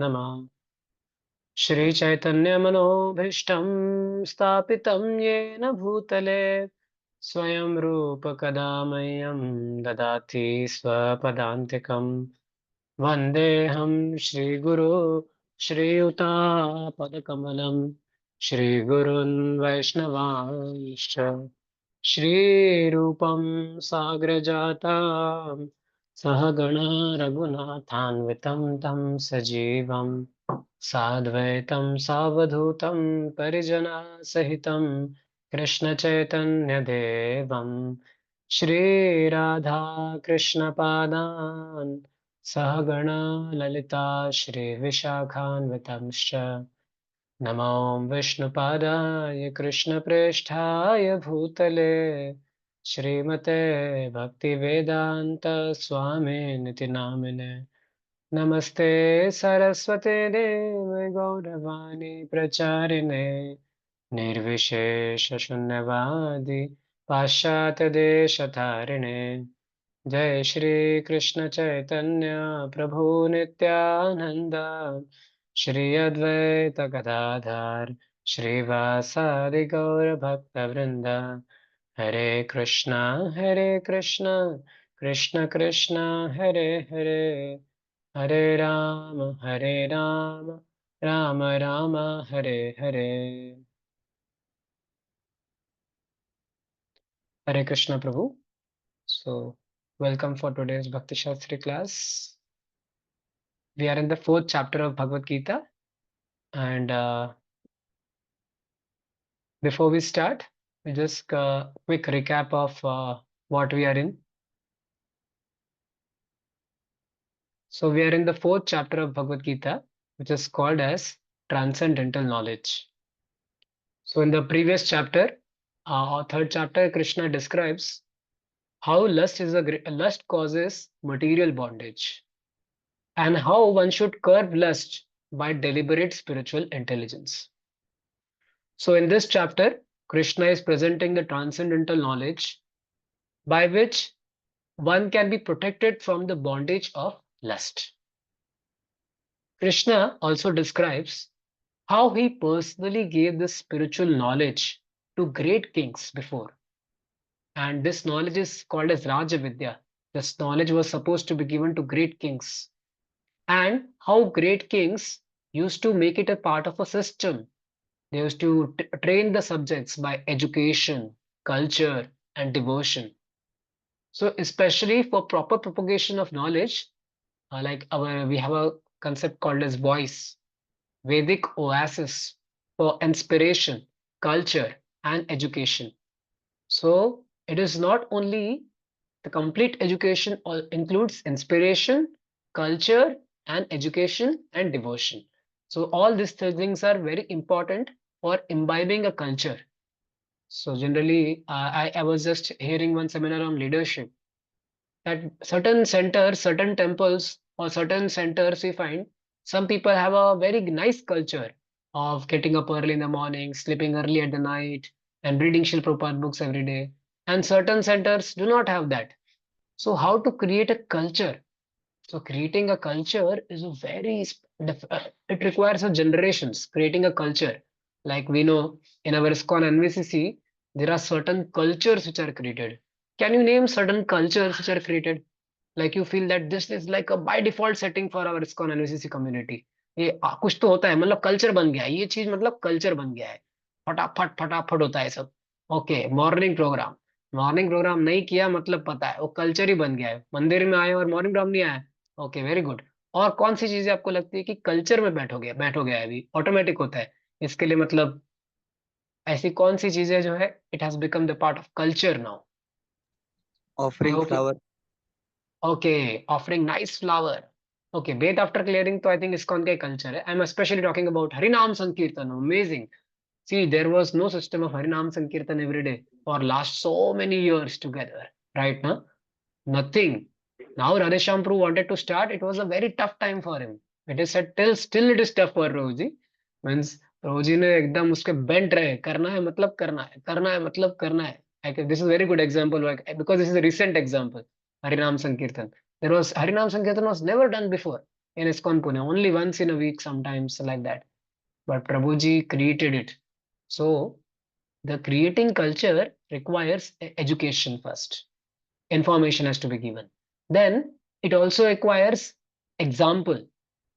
नमः। श्रीचैतन्यमनोभीष्टं स्थापितं येन भूतले स्वयं रूप कदा मह्यं ददाति स्वपदान्तिकम्। वन्देऽहं श्रीगुरो श्रीयुतापदकमलं श्रीगुरुन् वैष्णवांश्च श्रीरूपं साग्रजातां सहगणा रघुनाथान्वितं तं सजीवम् साद्वैतं सावधूतं परिजनसहितं कृष्णचैतन्यदेवं श्रीराधा कृष्णपादान् सहगणा ललिता श्रीविशाखान्वितंश्च नमो विष्णुपादाय कृष्णप्रेष्ठाय भूतले श्रीमते भक्तिवेदान्त स्वामिनिति नामिने नमस्ते सरस्वते देव गौरवाणी प्रचारिणे निर्विशेषशून्यवादी पाश्चात्यदेशतारिणे जय श्री कृष्ण चैतन्य प्रभु नित्यानंद श्री अद्वैत गदाधर श्रीवासादि गौर भक्त वृंद हरे कृष्णा कृष्ण कृष्ण हरे हरे हरे राम राम राम हरे हरे हरे कृष्ण प्रभु. So, welcome for today's Bhakti Shastri class. We are in the fourth chapter of Bhagavad Gita, and before we start, we just quick recap of what we are in. So, we are in the fourth chapter of Bhagavad Gita, which is called as Transcendental Knowledge. So, in the previous chapter, or third chapter, Krishna describes how lust causes material bondage, and how one should curb lust by deliberate spiritual intelligence. So, in this chapter, Krishna is presenting the transcendental knowledge by which one can be protected from the bondage of lust. Krishna also describes how he personally gave this spiritual knowledge to great kings before. And this knowledge is called as Raja Vidya. This knowledge was supposed to be given to great kings. And how great kings used to make it a part of a system. They used to train the subjects by education, culture, and devotion. So, especially for proper propagation of knowledge, we have a concept called as voice, Vedic oasis for inspiration, culture, and education. So, it is not only the complete education includes inspiration, culture, and education and devotion. So, all these things are very important for imbibing a culture. So, generally, I was just hearing one seminar on leadership that certain centers, certain temples, or certain centers, we find some people have a very nice culture of getting up early in the morning, sleeping early at the night, and reading Shri Prabhupada books every day. And certain centers do not have that. So, how to create a culture? So, creating a culture is a it requires a generations creating a culture. Like we know in our ISKCON and VCC, there are certain cultures which are created. Can you name certain cultures which are created? Like you feel that this is like a by default setting for our ISKCON and VCC community. ये कुछ तो होता है मतलब culture बन गया है ये चीज मतलब कल्चर बन गया है फटाफट फटाफट होता है सब. ओके मॉर्निंग प्रोग्राम नहीं किया मतलब पता है वो कल्चर ही बन गया है मंदिर में आए और मॉर्निंग प्रोग्राम नहीं आया. Okay very good. और कौन सी चीजें आपको लगती है कि कल्चर में बैठ हो गया है अभी ऑटोमेटिक होता है इसके लिए मतलब ऐसी कौन सी चीजें जो है it has become the part of culture now. I Offering hope. flower. Okay, offering nice flower. Okay, bathe after clearing, so I think ISKCON का culture है. I'm especially talking about Harinam Sankirtan. Amazing. See, there was no system of Harinam Sankirtan every day for last so many years together. Right now, nothing. Now Radhesham Prabhu wanted to start. It was a very tough time for him. It is said till still it is tough for Prabhuji. Means Prabhuji ने एकदम उसके bent रहे करना है मतलब करना है करना है मतलब करना है. This is a very good example because this is a recent example. Harinam Sankirtan. Harinam Sankirtan was never done before. in ISKCON Pune, only once in a week, sometimes like that. But Prabhuji created it. So the creating culture requires education first. Information has to be given. Then it also requires example.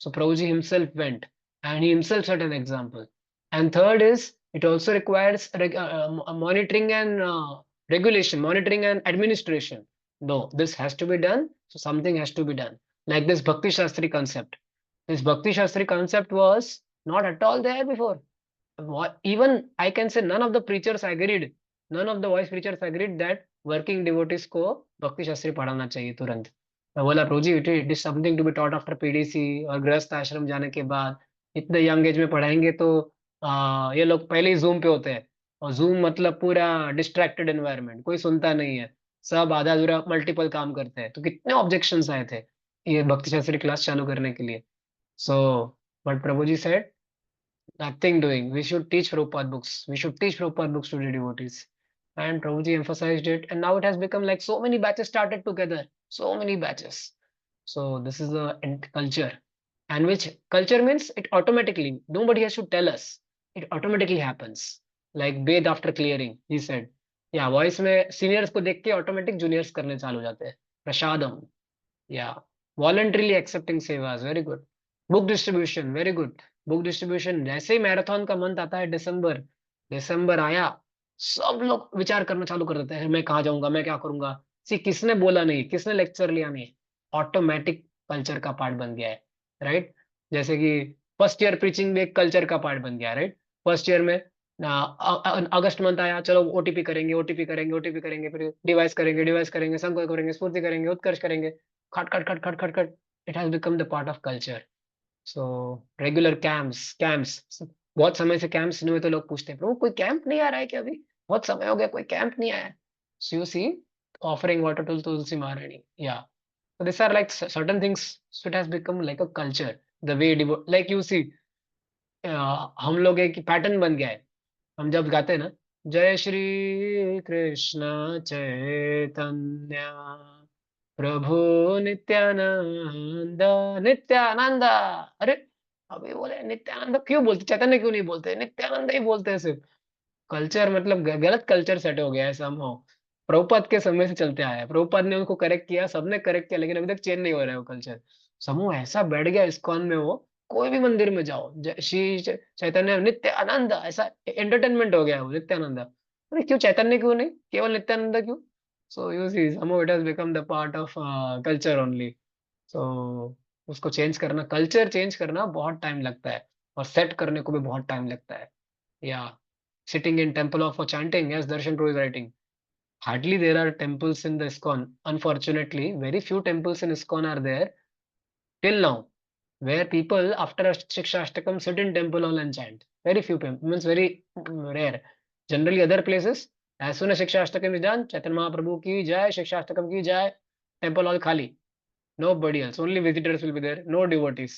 So Prabhuji himself went and he himself set an example. And third is it also requires monitoring and regulation, monitoring and administration. No, this has to be done. So something has to be done. Like this Bhakti Shastri concept. This Bhakti Shastri concept was not at all there before. Even I can say none of the preachers agreed, none of the voice preachers agreed that working devotees को भक्ति शास्त्री पढ़ाना चाहिए तुरंत. मैं बोला Prabhu ji it is something to be taught after PDC और गृहस्थ आश्रम जाने के बाद इतने यंग एज में पढ़ाएंगे तो ये लोग पहले ही जूम पे होते हैं और जूम मतलब पूरा डिस्ट्रैक्टेड एनवायरनमेंट, कोई सुनता नहीं है, सब आधा अधूरा मल्टीपल काम करते हैं. तो कितने ऑब्जेक्शंस आए थे ये भक्ति शास्त्री क्लास चालू करने के लिए. So but Prabhu ji said nothing doing. We should teach Prabhupada books. We should teach Prabhupada books to the devotees. And Prabhuji emphasized it. And now it has become like so many batches started together. So many batches. So this is the culture. And which culture means it automatically, nobody has to tell us. It automatically happens. Like bathe after clearing, he said. Yeah, voice में seniors को देख के automatic juniors करने चालू हो जाते हैं. प्रसादम. Yeah. Voluntarily accepting sevas. Very good. Book distribution. Very good. Book distribution. जैसे ही मैराथन का मंथ आता है दिसंबर, दिसंबर आया सब लोग विचार करना चालू कर देते हैं मैं कहाँ जाऊंगा, मैं क्या करूंगा. सी किसने बोला नहीं, किसने लेक्चर लिया नहीं, ऑटोमेटिक कल्चर का पार्ट बन गया है. राइट. जैसे कि फर्स्ट ईयर प्रीचिंग भी एक कल्चर का पार्ट बन गया है. राइट. फर्स्ट ईयर में अगस्त मंथ आया, चलो ओटीपी करेंगे, ओटीपी करेंगे, ओटीपी करेंगे, फिर डिवाइस करेंगे, डिवाइस करेंगे, संकल्प करेंगे, स्फूर्ति करेंगे, उत्कर्ष करेंगे. खट खट खट खट खट खट. It has become the part of culture. So regular camps camps. बहुत समय से कैंप्स नहीं हुए तो लोग पूछते हैं प्रभु कोई कैंप नहीं आ रहा है क्या, अभी बहुत समय हो गया कोई कैंप नहीं आया. So you see offering water to Tulsi Maharani. या so these are like certain things. So it has become like a culture, the way like you see हम लोग एक पैटर्न बन गया है. हम जब गाते हैं ना जय श्री कृष्ण चैतन्य प्रभु नित्यानंद, नित्यानंद. अरे अभी बोले नित्यानंद क्यों बोलते, चैतन्य क्यों नहीं बोलते, नित्यानंद ही बोलते हैं सिर्फ. कल्चर मतलब गलत कल्चर सेट हो गया है समहाउ. प्रभुपाद के समय से चलते आया है, प्रभुपाद ने उनको करेक्ट किया, सबने करेक्ट किया, लेकिन अभी तक चेंज नहीं हो रहा है वो कल्चर. समूह ऐसा बैठ गया इस्कॉन में, वो कोई भी मंदिर में जाओ श्री चैतन्य नित्यानंद ऐसा एंटरटेनमेंट हो गया है वो नित्यानंद. अरे क्यों चैतन्य क्यों नहीं, केवल नित्यानंद क्यों. So you see somehow it has become the part of culture only. So उसको चेंज करना, कल्चर चेंज करना बहुत टाइम लगता है और सेट करने को भी बहुत टाइम लगता है. या sitting in temple of chanting, as Darshan Pro is writing. Hardly there are temples in the ISKCON. Unfortunately, very few temples in ISKCON are there till now, where people after Shiksha Ashtakam sit in temple hall and chant. Very few people, means very rare. Generally, other places, as soon as Shiksha Ashtakam is done, Chaitanya Mahaprabhu ki jai, Shiksha Ashtakam ki jai, temple hall khali. Nobody else. Only visitors will be there. No devotees.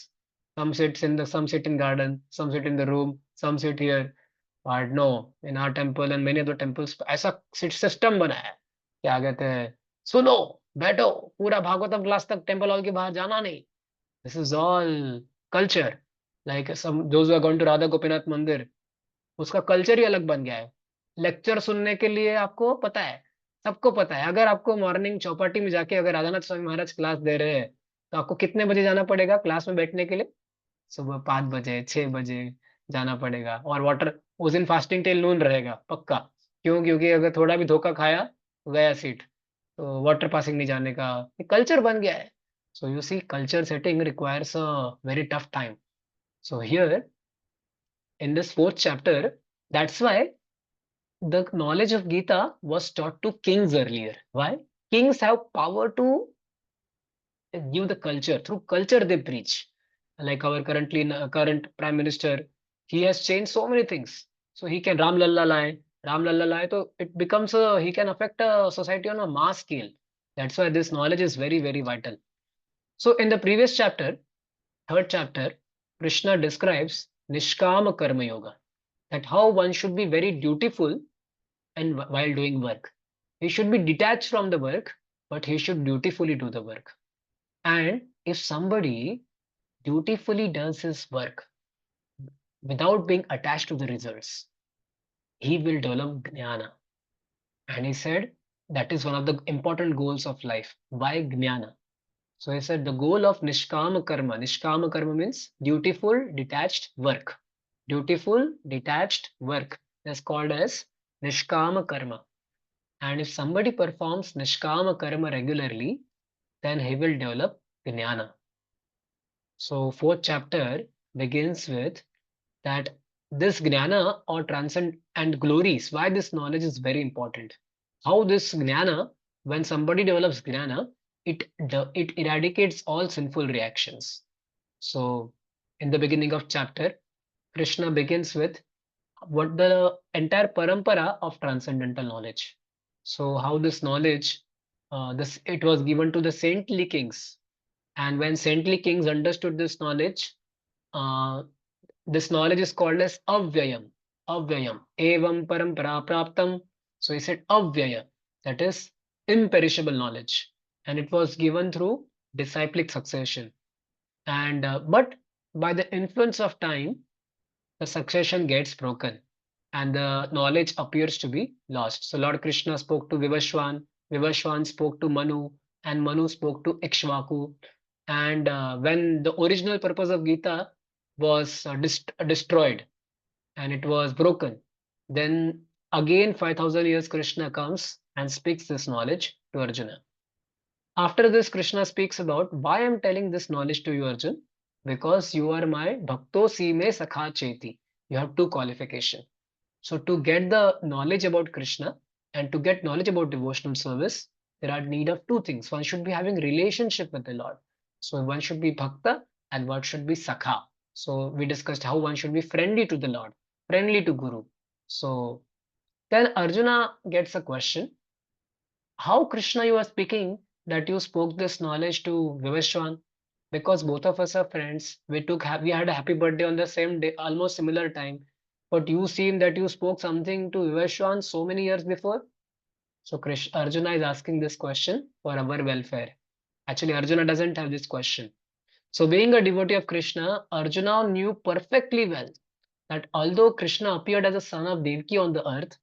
Some sit in garden, some sit in the room, some sit here. But no, in our temple and many other temples ऐसा system बना है. क्या कहते हैं, सुनो बैठो पूरा Bhagavatam class तक टेम्पल हॉल के बाहर जाना नहीं. This is all culture. Like some those are going to Radha Gopinath mandir, उसका कल्चर ही अलग बन गया है. लेक्चर सुनने के लिए आपको पता है, सबको पता है, अगर आपको मॉर्निंग चौपाटी में जाके अगर राधानाथ स्वामी महाराज क्लास दे रहे हैं तो आपको कितने बजे जाना पड़ेगा क्लास में बैठने के लिए. सुबह 5 बजे 6 बजे जाना पड़ेगा. और वाटर उस दिन फास्टिंग टिल नून रहेगा पक्का. क्यों, क्योंकि अगर थोड़ा भी धोखा खाया तो गया सीट. तो वाटर पासिंग नहीं जाने का कल्चर बन गया है. So you see culture setting requires a very tough time. So here in this fourth chapter, that's why the knowledge of Gita was taught to kings earlier. Why? Kings have power to give the culture. Through culture they preach. Like our current prime minister, he has changed so many things. So he can Ram Lalla lie, so it becomes he can affect a society on a mass scale. That's why this knowledge is very, very vital. So in the previous chapter, third chapter, Krishna describes Nishkama Karma Yoga, that how one should be very dutiful and while doing work. He should be detached from the work, but he should dutifully do the work. And if somebody dutifully does his work without being attached to the results, he will develop jnana. And he said that is one of the important goals of life. Why jnana? So he said the goal of nishkama karma means dutiful, detached work. Dutiful, detached work is called as nishkama karma. And if somebody performs nishkama karma regularly, then he will develop jnana. So fourth chapter begins with that this jnana or transcend and glories, why this knowledge is very important. How this jnana, when somebody develops jnana, it eradicates all sinful reactions. So in the beginning of chapter, Krishna begins with what the entire parampara of transcendental knowledge. So how this knowledge, this it was given to the saintly kings, and when saintly kings understood uh, this knowledge is called as avyayam. Avyayam. Evam parampara praptam. So he said avyaya, that is imperishable knowledge. And it was given through disciplic succession. And but by the influence of time, the succession gets broken and the knowledge appears to be lost. So Lord Krishna spoke to Vivashwan, Vivashwan spoke to Manu, and Manu spoke to Ikshvaku. And when the original purpose of Gita was destroyed and it was broken, then again 5000 years Krishna comes and speaks this knowledge to Arjuna. After this, Krishna speaks about why I'm telling this knowledge to you, Arjun, because you are my bhakto si me sakha cheti. You have two qualification. So to get the knowledge about Krishna and to get knowledge about devotional service, there are need of two things. One should be having relationship with the Lord. So one should be bhakta and one should be sakha. So we discussed how one should be friendly to the Lord, friendly to Guru. So then Arjuna gets a question. How Krishna you are speaking that you spoke this knowledge to Vivashwan? Because both of us are friends. We had a happy birthday on the same day, almost similar time. But you seem that you spoke something to Vivashwan so many years before. So Arjuna is asking this question for our welfare. Actually, Arjuna doesn't have this question. So being a devotee of Krishna, Arjuna knew perfectly well that although Krishna appeared as a son of Devaki on the earth,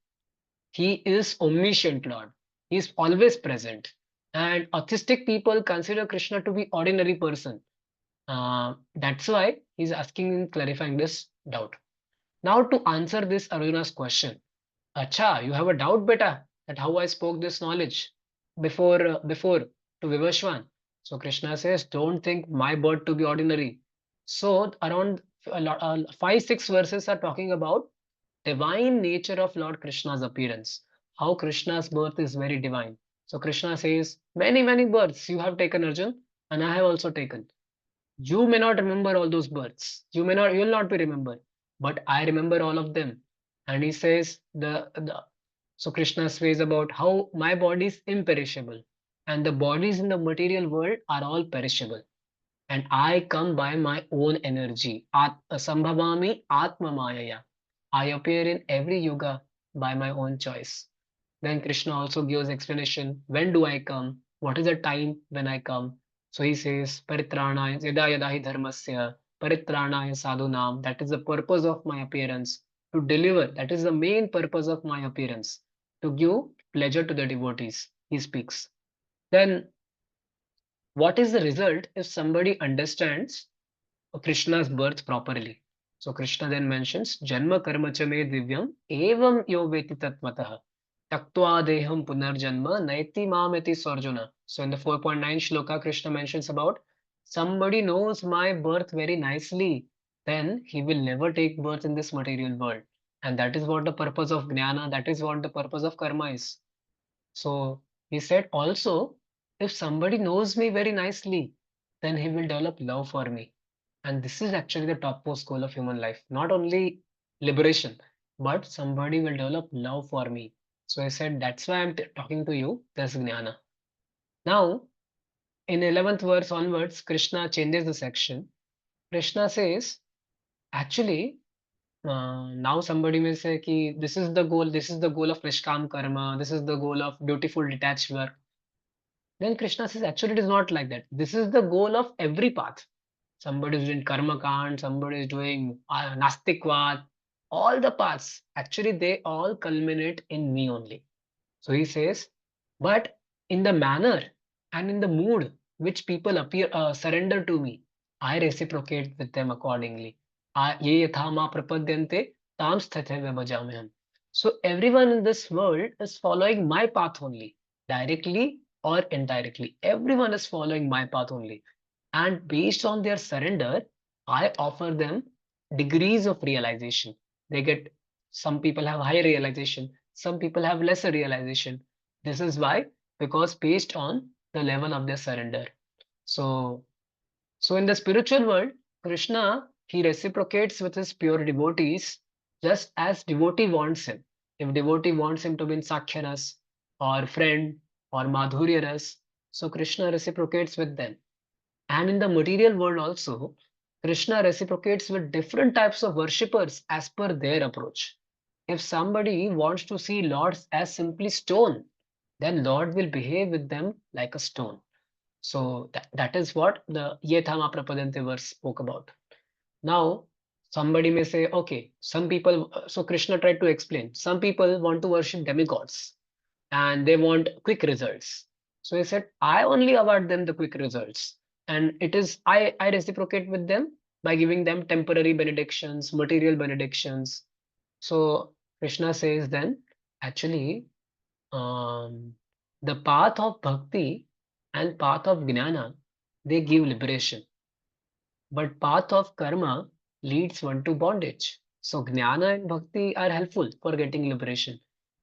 he is omniscient Lord. He is always present. And autistic people consider Krishna to be ordinary person. That's why he's asking and clarifying this doubt. Now to answer this Arjuna's question. Acha, you have a doubt, beta, that how I spoke this knowledge before to Vivashwan. So Krishna says, don't think my birth to be ordinary. So around 5 6 verses are talking about divine nature of Lord Krishna's appearance. How Krishna's birth is very divine. So Krishna says, many births you have taken, Arjun, and I have also taken. You may not remember all those births. You will not be remembered, but I remember all of them. And he says so Krishna says about how my body is imperishable, and the bodies in the material world are all perishable, and I come by my own energy. Sambhavami Atma Mayaya. I appear in every yuga by my own choice. Then Krishna also gives explanation. When do I come? What is the time when I come? So he says, Paritranaya yada yada hi dharmasya, Paritranaya sadhunam. That is the purpose of my appearance. To deliver. That is the main purpose of my appearance. To give pleasure to the devotees. He speaks. Then what is the result if somebody understands Krishna's birth properly? So Krishna then mentions Janma karma cha me divyam evam yo veti tatmatah taktva deham punarjanma naiti mameti sarjuna. So in the 4.9 shloka, Krishna mentions about somebody knows my birth very nicely, then he will never take birth in this material world. And that is what the purpose of jnana, that is what the purpose of karma is. So he said also, if somebody knows me very nicely, then he will develop love for me. And this is actually the topmost goal of human life. Not only liberation, but somebody will develop love for me. So I said, that's why I'm talking to you, this jnana. Now, in 11th verse onwards, Krishna changes the section. Krishna says, actually, now somebody may say, ki, this is the goal of Nishkam Karma, this is the goal of beautiful detached work. Then Krishna says, actually, it is not like that. This is the goal of every path. somebody is doing karma kand, somebody is doing nastikvad. All the paths, actually, they all culminate in me only. So he says, but in the manner and in the mood which people appear surrender to me, I reciprocate with them accordingly. Ye yatha ma prapadyante tam sthathaiva bhajamyaham. So everyone in this world is following my path only, directly or indirectly. Everyone is following my path only. And based on their surrender, I offer them degrees of realization. They get, some people have high realization, some people have lesser realization. This is why, because based on the level of their surrender. So, so in the spiritual world, Krishna, he reciprocates with his pure devotees just as devotee wants him. If devotee wants him to be in Sakhya Ras or friend or Madhurya Ras, so Krishna reciprocates with them. And in the material world also, Krishna reciprocates with different types of worshippers as per their approach. If somebody wants to see lords as simply stone, then Lord will behave with them like a stone. So that is what the Yethama Prapadante verse spoke about. Now, somebody may say, okay, some people, so Krishna tried to explain, some people want to worship demigods and they want quick results. So he said, I only award them the quick results. And it is, I reciprocate with them by giving them temporary benedictions, material benedictions. So Krishna says then, actually, um, the path of bhakti and path of jnana, they give liberation. But path of karma leads one to bondage. So jnana and bhakti are helpful for getting liberation.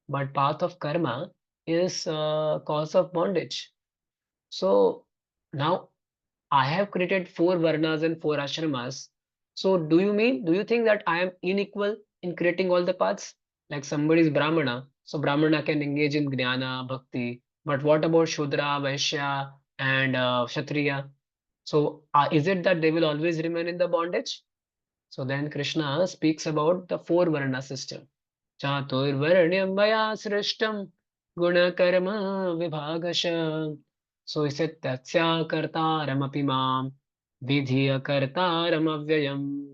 But path of karma is cause of bondage. So now I have created four varnas and four ashramas. So do you think that I am unequal in creating all the paths? Like somebody is Brahmana, so Brahmana can engage in Jnana, Bhakti. But what about Shudra, Vaishya, and Kshatriya? So is it that they will always remain in the bondage? So then Krishna speaks about the four Varna system. Chaturvarnyam maya srishtam guna karma vibhagasha. So he said, Tatsya kartaram apimam vidhiya kartaram avyayam.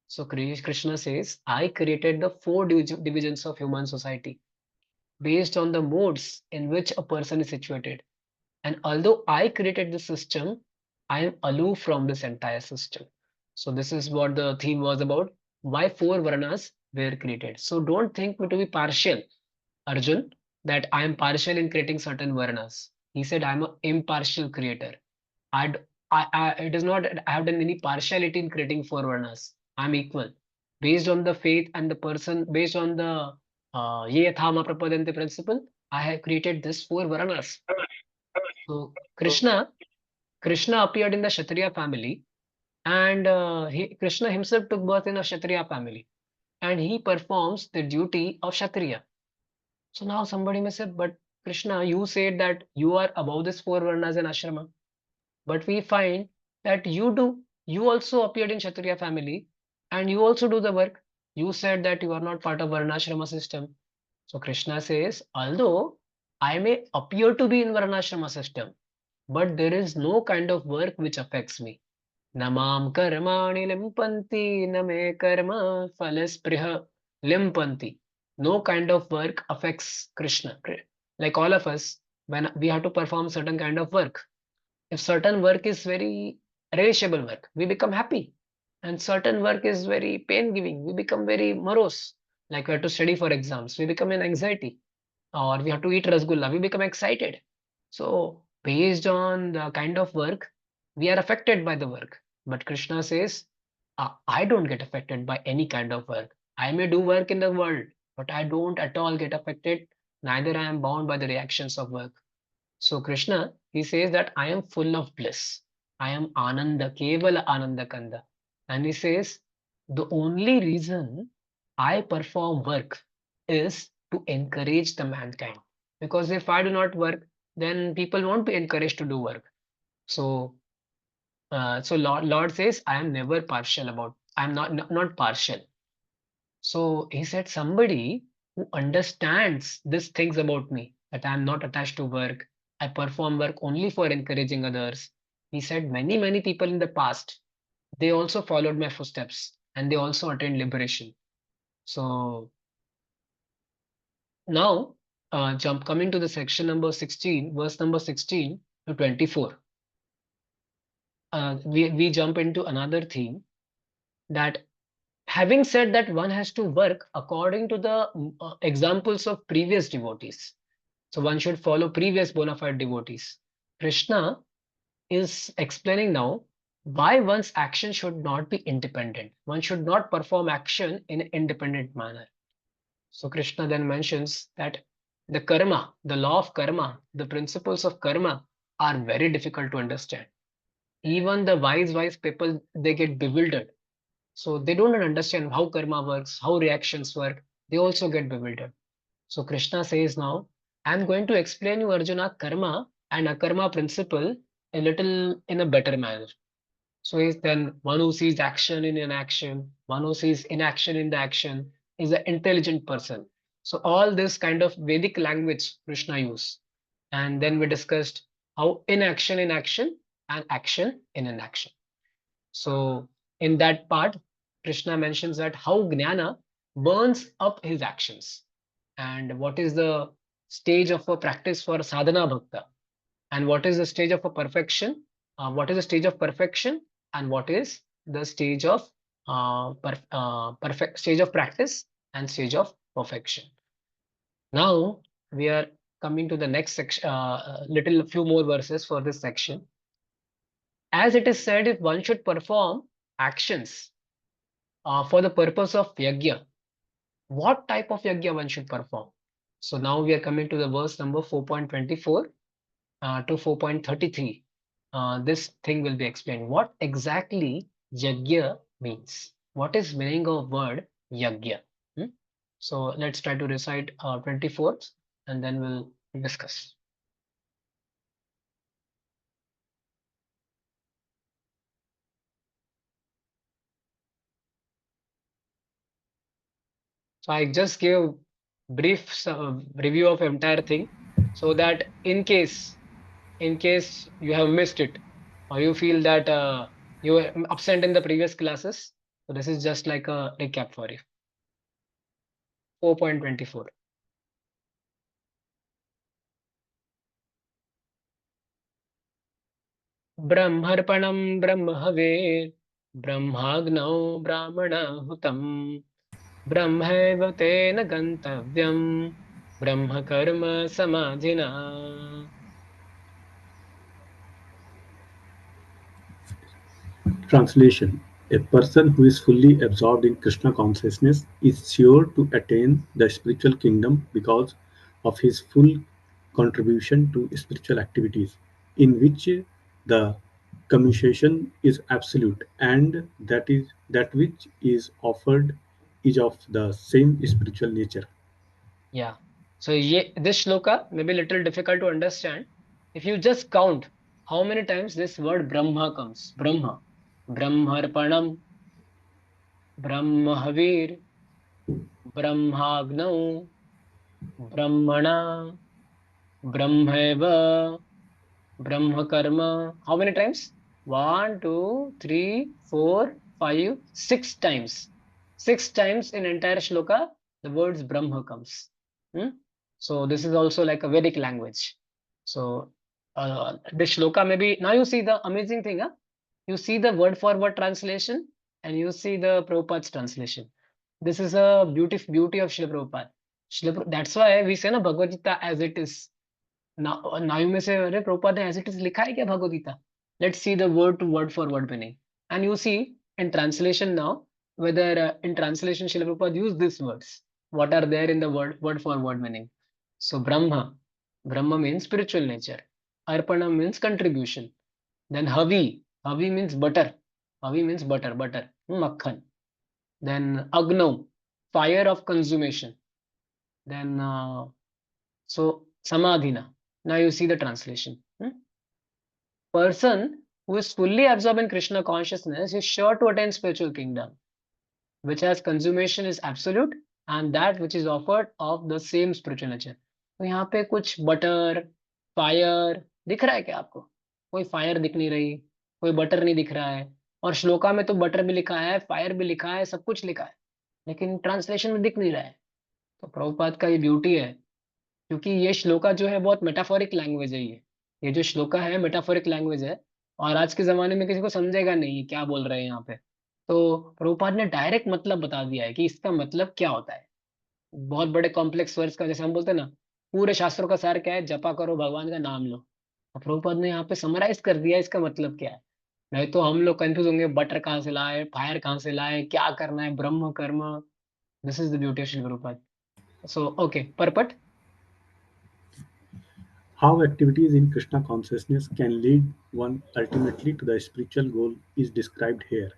So Krishna says, I created the four divisions of human society based on the modes in which a person is situated. And although I created the system, I am aloof from this entire system. So this is what the theme was about. Why four Varnas were created. So don't think me to be partial, Arjun, that I am partial in creating certain Varnas. He said I am an impartial creator. I'd, it is not I have done any partiality in creating four Varnas. I'm equal. Based on the faith and the person, based on the Ye Thama Prapadante principle, I have created this four Varnas. So Krishna appeared in the Kshatriya family, and Krishna himself took birth in a Kshatriya family, and he performs the duty of Kshatriya. So now somebody may say, but Krishna, you said that you are above this four varnas and ashrama, but we find that you also appeared in Kshatriya family, and you also do the work. You said that you are not part of varnashrama system. So Krishna says, although I may appear to be in varnashrama system, but there is no kind of work which affects me. Namam karmani limpanti, name karma falaspriha limpanti. No kind of work affects Krishna. Like all of us, when we have to perform certain kind of work, if certain work is very relishable work, we become happy. And certain work is very pain giving, we become very morose. Like we have to study for exams, we become an anxiety. Or we have to eat rasgulla, we become excited. So, based on the kind of work, we are affected by the work. But Krishna says, I don't get affected by any kind of work. I may do work in the world, but I don't at all get affected. Neither I am bound by the reactions of work. So, Krishna, he says that I am full of bliss. I am Ananda, Kevala Ananda Kanda. And he says, the only reason I perform work is to encourage the mankind. Because if I do not work, then people won't be encouraged to do work. So, Lord says, I am never partial about. I am not partial. So he said, somebody who understands these things about me, that I am not attached to work, I perform work only for encouraging others. He said, many people in the past, they also followed my footsteps and they also attained liberation. So now, jump coming to the section number 16, verse number 16 to 24. We jump into another theme, that having said that one has to work according to the examples of previous devotees. So one should follow previous bona fide devotees. Krishna is explaining now why one's action should not be independent. One should not perform action in an independent manner. So Krishna then mentions that the karma, the law of karma, the principles of karma are very difficult to understand. Even the wise people, they get bewildered. So they don't understand how karma works, how reactions work. They also get bewildered. So Krishna says now, I'm going to explain you Arjuna karma and akarma principle a little in a better manner. So is then one who sees action in inaction, one who sees inaction in the action is an intelligent person. So all this kind of Vedic language Krishna used. And then we discussed how inaction in action and action in inaction. So in that part, Krishna mentions that how Jnana burns up his actions and what is the stage of a practice for sadhana bhakta, and what is the stage of a perfection, what is the stage of perfection, and what is the stage of perfect stage of practice and stage of perfection. Now we are coming to the next section, little few more verses for this section. As it is said, if one should perform actions for the purpose of yajna, what type of yajna one should perform? So now we are coming to the verse number 4.24 to 4.33. This thing will be explained. What exactly yajna means? What is meaning of word yajna? Hmm? So let's try to recite 24th and then we'll discuss. So I just gave brief review of entire thing so that in case you have missed it or you feel that you were absent in the previous classes, so this is just like a recap for you. 4.24. ब्रह्मर्पणं ब्रह्महवेत् ब्रह्माग्नौ ब्राह्मणाहुतं ब्रह्मैव तेन गन्तव्यं ब्रह्मकर्म समाधिना. Translation: a person who is fully absorbed in Krishna consciousness is sure to attain the spiritual kingdom because of his full contribution to spiritual activities, in which the communication is absolute, and that which is offered is of the same spiritual nature. Yeah. So this shloka may be a little difficult to understand. If you just count how many times this word Brahma comes. Brahma. Brahmarpanam, Brahmahavir, Brahmagnau, Brahmana, Brahmeva, Brahma Karma. How many times? One, two, three, four, five, 6 times. 6 times in entire shloka, the words Brahma comes. Hmm? So this is also like a Vedic language. So this shloka maybe now you see the amazing thing, huh? You see the word for word translation and you see the Prabhupada's translation. This is a beauty of Srila Prabhupada. That's why we say na Bhagavad Gita as it is. Now you may say, अरे Prabhupada as it is लिखा है क्या Bhagavad Gita? Let's see the word to word for word meaning. And you see in translation now, whether in translation Srila Prabhupada used these words. What are there in the word for word meaning? So Brahma means spiritual nature. Arpana means contribution. Then Havi means butter. Havi means butter, makhan. Then Agno, fire of consummation. Then so Samadhina. Now you see the translation. Person who is fully absorbed in Krishna consciousness is sure to attain spiritual kingdom, which has consummation is absolute and that which is offered of the same spiritual nature. तो यहाँ पे कुछ butter fire दिख रहा है क्या आपको? कोई फायर दिख नहीं रही, कोई बटर नहीं दिख रहा है, और श्लोका में तो बटर भी लिखा है, फायर भी लिखा है, सब कुछ लिखा है, लेकिन ट्रांसलेशन में दिख नहीं रहा है। तो प्रभुपाद का ये ब्यूटी है, क्योंकि ये श्लोका जो है बहुत मेटाफोरिक लैंग्वेज है। ये जो श्लोका है मेटाफोरिक लैंग्वेज है, और आज के जमाने में किसी को समझेगा नहीं ये क्या बोल रहे हैं यहाँ पे। तो प्रभुपाद ने डायरेक्ट मतलब बता दिया है कि इसका मतलब क्या होता है। बहुत बड़े कॉम्प्लेक्स वर्ड्स का, जैसे हम बोलते हैं ना, पूरे शास्त्रों का सार क्या है, जपा करो, भगवान का नाम लो। और प्रभुपाद ने यहाँ पे समराइज कर दिया इसका मतलब क्या है। नहीं तो हम लोग कंफ्यूज होंगे, बटर कहाँ से लाए, फायर कहाँ से लाए, क्या करना है, ब्रह्म कर्म। This is the beauty of Shri Prabhupada. So okay, purport. How activities in Krishna consciousness can lead one ultimately to the spiritual goal is described here.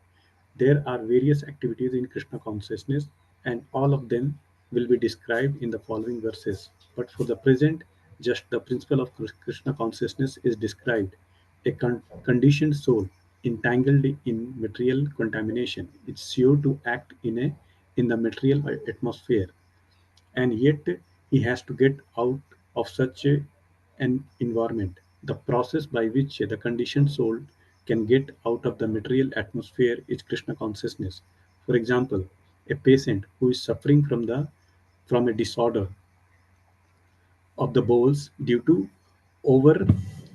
There are various activities in Krishna consciousness, and all of them will be described in the following verses. But for the present, just the principle of Krishna consciousness is described. A conditioned soul entangled in material contamination is sure to act in the material atmosphere, and yet he has to get out of such an environment. The process by which the conditioned soul can get out of the material atmosphere is Krishna consciousness. For example, a patient who is suffering from a disorder of the bowels due to over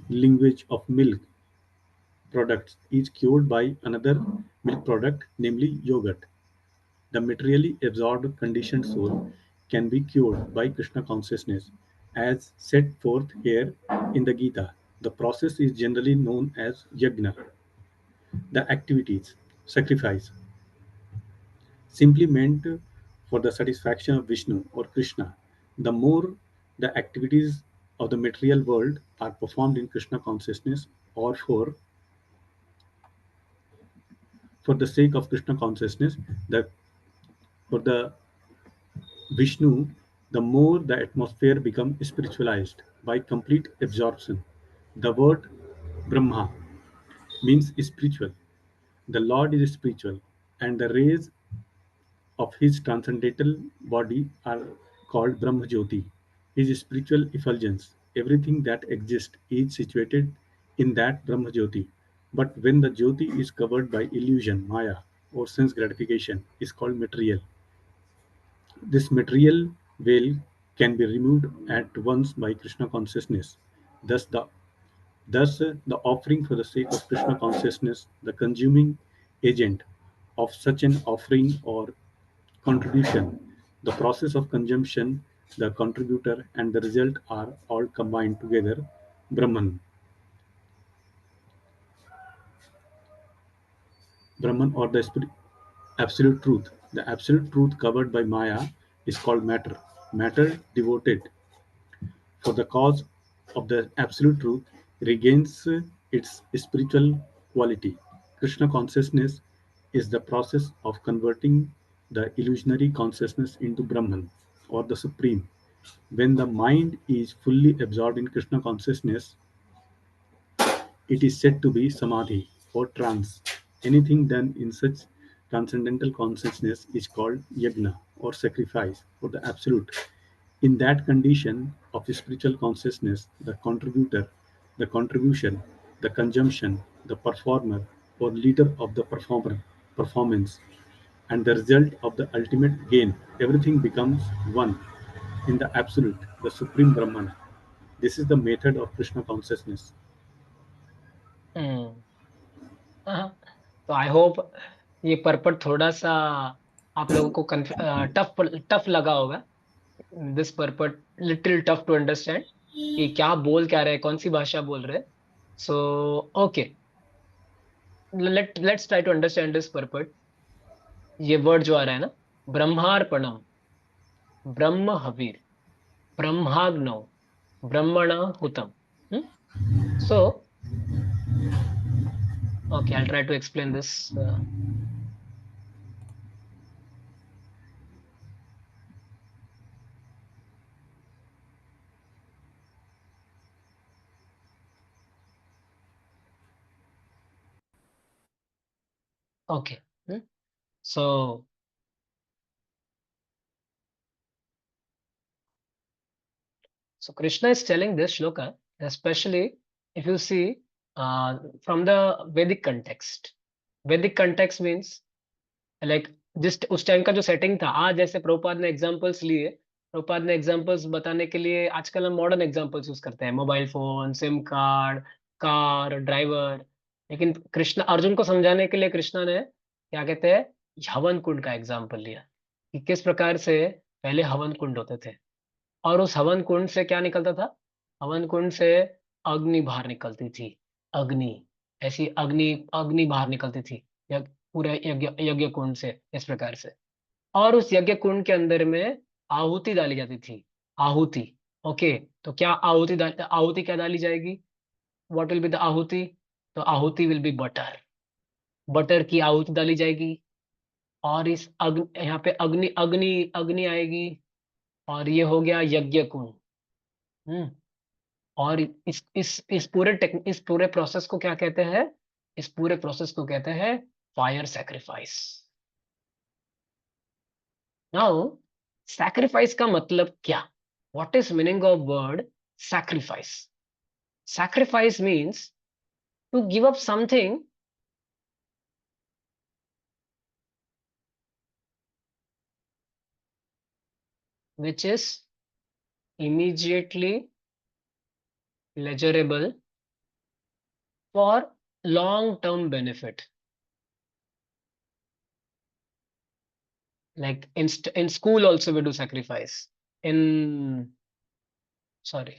language of milk products is cured by another milk product, namely yogurt. The materially absorbed conditioned soul can be cured by Krishna consciousness, as set forth here in the Gita. The process is generally known as yajna. The activities, sacrifice, simply meant for the satisfaction of Vishnu or Krishna. The more the activities of the material world are performed in Krishna consciousness or for the sake of Krishna consciousness, the for the Vishnu, the more the atmosphere becomes spiritualized by complete absorption. The word Brahma means spiritual. The Lord is spiritual, and the rays of his transcendental body are called Brahma Jyoti, his spiritual effulgence. Everything that exists is situated in that Brahma Jyoti. But when the Jyoti is covered by illusion, Maya, or sense gratification, is called material. This material veil can be removed at once by Krishna consciousness. Thus, the offering for the sake of Krishna consciousness, the consuming agent of such an offering or contribution, the process of consumption, the contributor, and the result are all combined together. Brahman, Brahman or the absolute truth. The absolute truth covered by Maya is called matter. Matter devoted for the cause of the absolute truth regains its spiritual quality. Krishna consciousness is the process of converting the illusionary consciousness into Brahman or the Supreme. When the mind is fully absorbed in Krishna consciousness, it is said to be samadhi or trance. Anything done in such transcendental consciousness is called yajna or sacrifice for the absolute. In that condition of spiritual consciousness, the contributor, the contribution, the consumption, the performer or leader of the performance, and the result of the ultimate gain, everything becomes one in the absolute, the supreme Brahman. This is the method of Krishna consciousness. हम्म। हाँ, तो I hope ये purport थोड़ा सा आप लोगों को tough tough लगा होगा। This purport little tough to understand कि क्या बोल क्या रहे हैं, कौन सी भाषा बोल रहे हैं। So okay, let's try to understand this purport. ये वर्ड जो आ रहा है ना, ब्रह्मार्पणम, ब्रह्म हवीर, ब्रह्माग्नौ, ब्रह्मणा हुतम। So okay, I try to explain this. Okay, so so Krishna is telling this shloka, especially if you see from the Vedic context. वैदिक कंटेक्स्ट मीन्स लाइक जिस उस टाइम का जो सेटिंग था। आज जैसे प्रभुपाद ने एग्जांपल्स लिए, प्रभुपाद ने एग्जांपल्स बताने के लिए आजकल हम मॉडर्न एग्जांपल्स यूज करते हैं, mobile phone, SIM card, car, driver. लेकिन कृष्ण अर्जुन को समझाने के लिए कृष्णा ने क्या कहते हैं, हवन कुंड का एग्जाम्पल लिया कि किस प्रकार से पहले हवन कुंड होते थे, और उस हवन कुंड से क्या निकलता था, हवन कुंड से अग्नि बाहर निकलती थी। अग्नि, ऐसी अग्नि, अग्नि बाहर निकलती थी पूरे यज्ञ यज्ञ कुंड से, इस प्रकार से। और उस यज्ञ कुंड के अंदर में आहुति डाली जाती थी। आहुति, ओके। तो क्या आहुति क्या डाली जाएगी, व्हाट विल बी द आहुति? तो आहुति विल बी बटर। बटर की आहुति डाली जाएगी, और इस यहाँ पे अग्नि अग्नि अग्नि आएगी, और ये हो गया यज्ञ कुंड। हम्म। और इस पूरे प्रोसेस को क्या कहते हैं, इस पूरे प्रोसेस को कहते हैं फायर सैक्रिफाइस। नाउ, सैक्रिफाइस का मतलब क्या, what is meaning of word sacrifice? Sacrifice means to give up something which is immediately pleasurable for long term benefit. Like in school also we do sacrifice. In, sorry,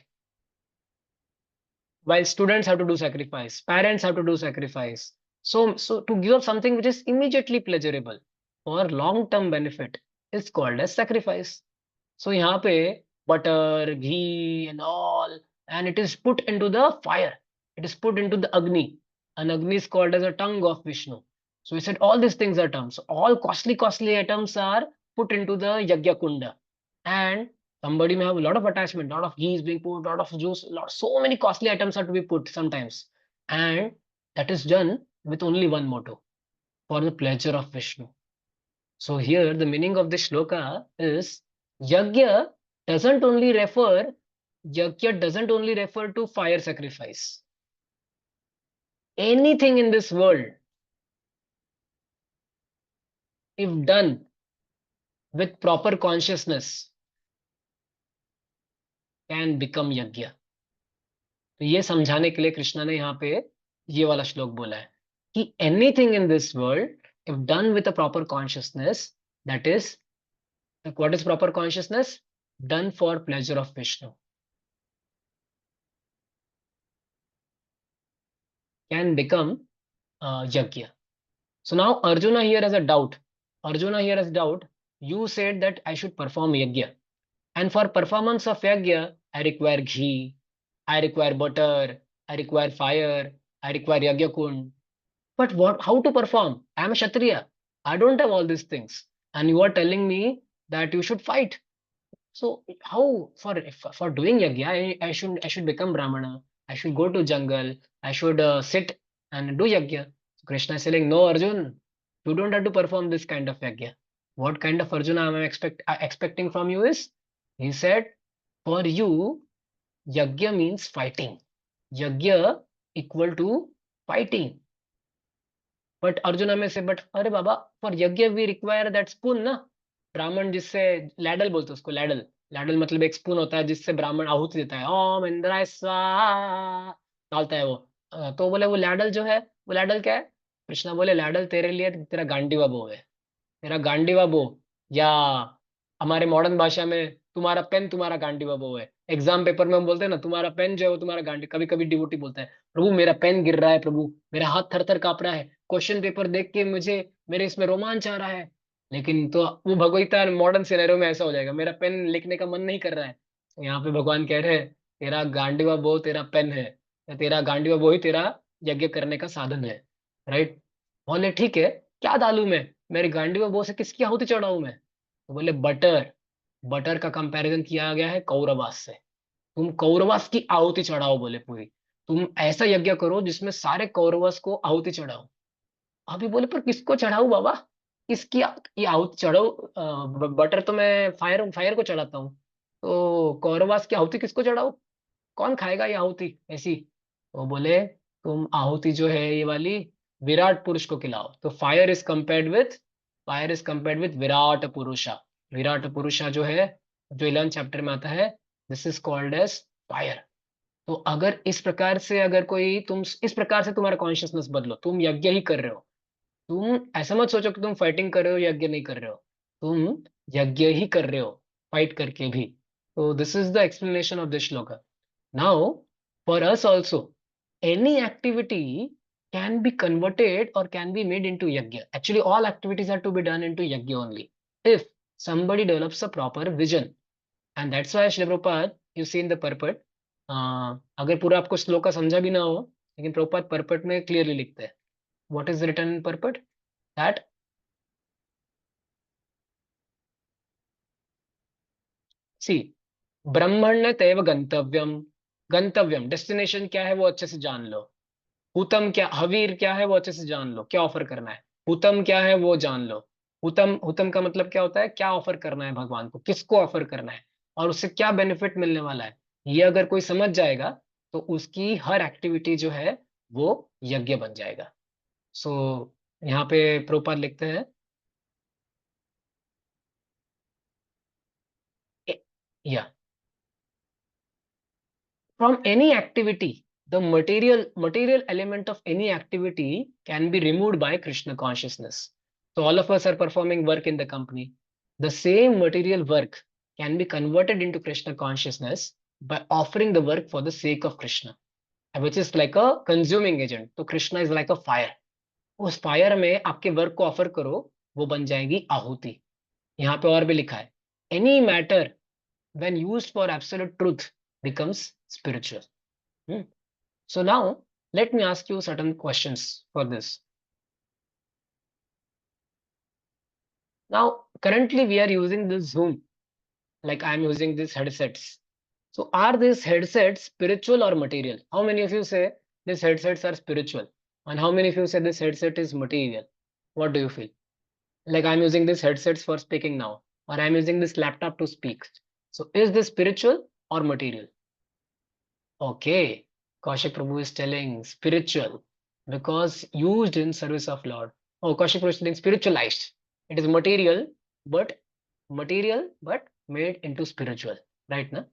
while students have to do sacrifice, parents have to do sacrifice. So to give up something which is immediately pleasurable for long term benefit is called as sacrifice. So यहाँ पे butter, ghee and all, and it is put into the fire. It is put into the Agni. And Agni is called as a tongue of Vishnu. So we said all these things are terms. So all costly items are put into the Yagya Kunda. And somebody may have a lot of attachment, lot of ghee is being put, lot of juice, so many costly items are to be put sometimes. And that is done with only one motto, for the pleasure of Vishnu. So here the meaning of this shloka is Yagya doesn't only refer Yagya doesn't only refer to fire sacrifice. Anything in this world, if done with proper consciousness, can become Yagya. तो ये समझाने के लिए कृष्णा ने यहाँ पे ये वाला श्लोक बोला है कि anything in this world if done with a proper consciousness, that is, what is proper consciousness, done for pleasure of Vishnu, can become यज्ञ. So now Arjuna here has a doubt. Arjuna here has doubt. You said that I should perform yajna. And for performance of yajna, I require ghee, I require butter, I require fire, I require yajna kund. But what, how to perform? I am a Kshatriya. I don't have all these things. And you are telling me that you should fight. So how for doing yajna, I should become Brahmana. I should go to jungle. I should sit and do yajna. So Krishna is saying, no, Arjun, you don't have to perform this kind of yajna. What kind of Arjuna am I expecting from you is, he said, for you, yajna means fighting. Yajna equal to fighting. But arjuna में से, but अरे बाबा, for यज्ञ we require that spoon ना, ब्राह्मण जिससे, ladle बोलते हैं उसको, लैडल. लैडल मतलब एक स्पून होता है जिससे ब्राह्मण आहुति देता है, ओम इंद्राय स्वाहा डालता है वो. तो बोले वो लैडल जो है, वो लैडल क्या है? कृष्णा बोले लैडल तेरे लिए तेरा गांडीवा बो है, तेरा गांडीवा बो, या हमारे मॉडर्न भाषा में तुम्हारा पेन तुम्हारा गांडीवा बो है. एग्जाम पेपर में हम बोलते हैं ना, तुम्हारा पेन जो है वो तुम्हारा गांडी. कभी कभी डिवोटी बोलता है, प्रभु मेरा पेन गिर रहा है, प्रभु मेरा हाथ थर थर कांप रहा है, क्वेश्चन पेपर देख के मुझे, मेरे इसमें रोमांच आ रहा है. लेकिन तो वो भगवगीता मॉडर्न सिनेरियो में ऐसा हो जाएगा, मेरा पेन लिखने का मन नहीं कर रहा है. तो यहाँ पे भगवान कह रहे हैं, तेरा गांडीवा बो तेरा पेन है, या तेरा गांडीवा बो ही तेरा यज्ञ करने का साधन है. राइट? बोले ठीक है, क्या डालू मैं, मेरे गांडीवा बो से किसकी आहुति चढ़ाऊं मैं? तो बोले बटर. बटर का कंपैरिजन किया गया है कौरवास से. तुम कौरवास की आहुति चढ़ाओ, बोले पूरी. तुम ऐसा यज्ञ करो जिसमें सारे कौरवास को आहुति चढ़ाओ. अभी बोले पर किसको चढ़ाऊं बाबा, किसकी ये आहुति चढ़ाओ? बटर तो मैं फायर फायर को चढ़ाता हूँ, तो कौरवास की आहुति किसको चढ़ाओ? कौन खाएगा ये आहुति ऐसी? वो बोले तुम आहुति जो है ये वाली, विराट पुरुष को खिलाओ। तो fire is compared with Virat पुरुषा। विराट पुरुषा जो है, जो 11 चैप्टर में आता है, this is called as fire. तो अगर इस प्रकार से, अगर कोई तुम इस प्रकार से तुम्हारा कॉन्शियसनेस बदलो, तुम यज्ञ ही कर रहे हो, तुम ऐसा मत सोचो कि तुम फाइटिंग कर रहे हो, यज्ञ नहीं कर रहे हो, तुम यज्ञ ही कर रहे हो, फाइट करके भी। तो this is the explanation of this shloka. Now for us also, any activity can be converted or can be made into yajna. Actually, all activities are to be done into yajna only if somebody develops a proper vision. And that's why Shri Prabhupada, you see in the purport, अगर पूरा आपको श्लोक का समझा भी ना हो, लेकिन प्रभुपाद purport में क्लियरली लिखते हैं, what is written in purport, that see, ब्रह्मण्य तैव गंतव्यम। गंतव्यम डेस्टिनेशन क्या है वो अच्छे से जान लो। हुतम क्या, हवीर क्या है वो अच्छे से जान लो, क्या ऑफर करना है। हुतम क्या है वो जान लो। हुतम, हुतम का मतलब क्या होता है, क्या ऑफर करना है भगवान को, किसको ऑफर करना है, और उससे क्या बेनिफिट मिलने वाला है। ये अगर कोई समझ जाएगा तो उसकी हर एक्टिविटी जो है वो यज्ञ बन जाएगा। सो यहाँ पे प्रोपाल लिखते हैं, या from any activity, the material element of any activity can be removed by Krishna consciousness. So all of us are performing work in the company, the same material work can be converted into Krishna consciousness by offering the work for the sake of Krishna, which is like a consuming agent. So Krishna is like a fire, उस fire में आपके work को offer करो, वो बन जाएगी आहुति। यहाँ पे और भी लिखा है, any matter when used for absolute truth becomes spiritual. Hmm. So now let me ask you certain questions for this. Now currently we are using this Zoom, like I am using these headsets. So are these headsets spiritual or material? How many of you say these headsets are spiritual? And how many of you say this headset is material? What do you feel? Like I'm using these headsets for speaking now, or I'm using this laptop to speak. So is this spiritual or material? Okay, Kaushik Prabhu is telling spiritual because used in service of Lord. Oh, Kaushik Prabhu is telling spiritualized. It is but material, but made into spiritual. Right now.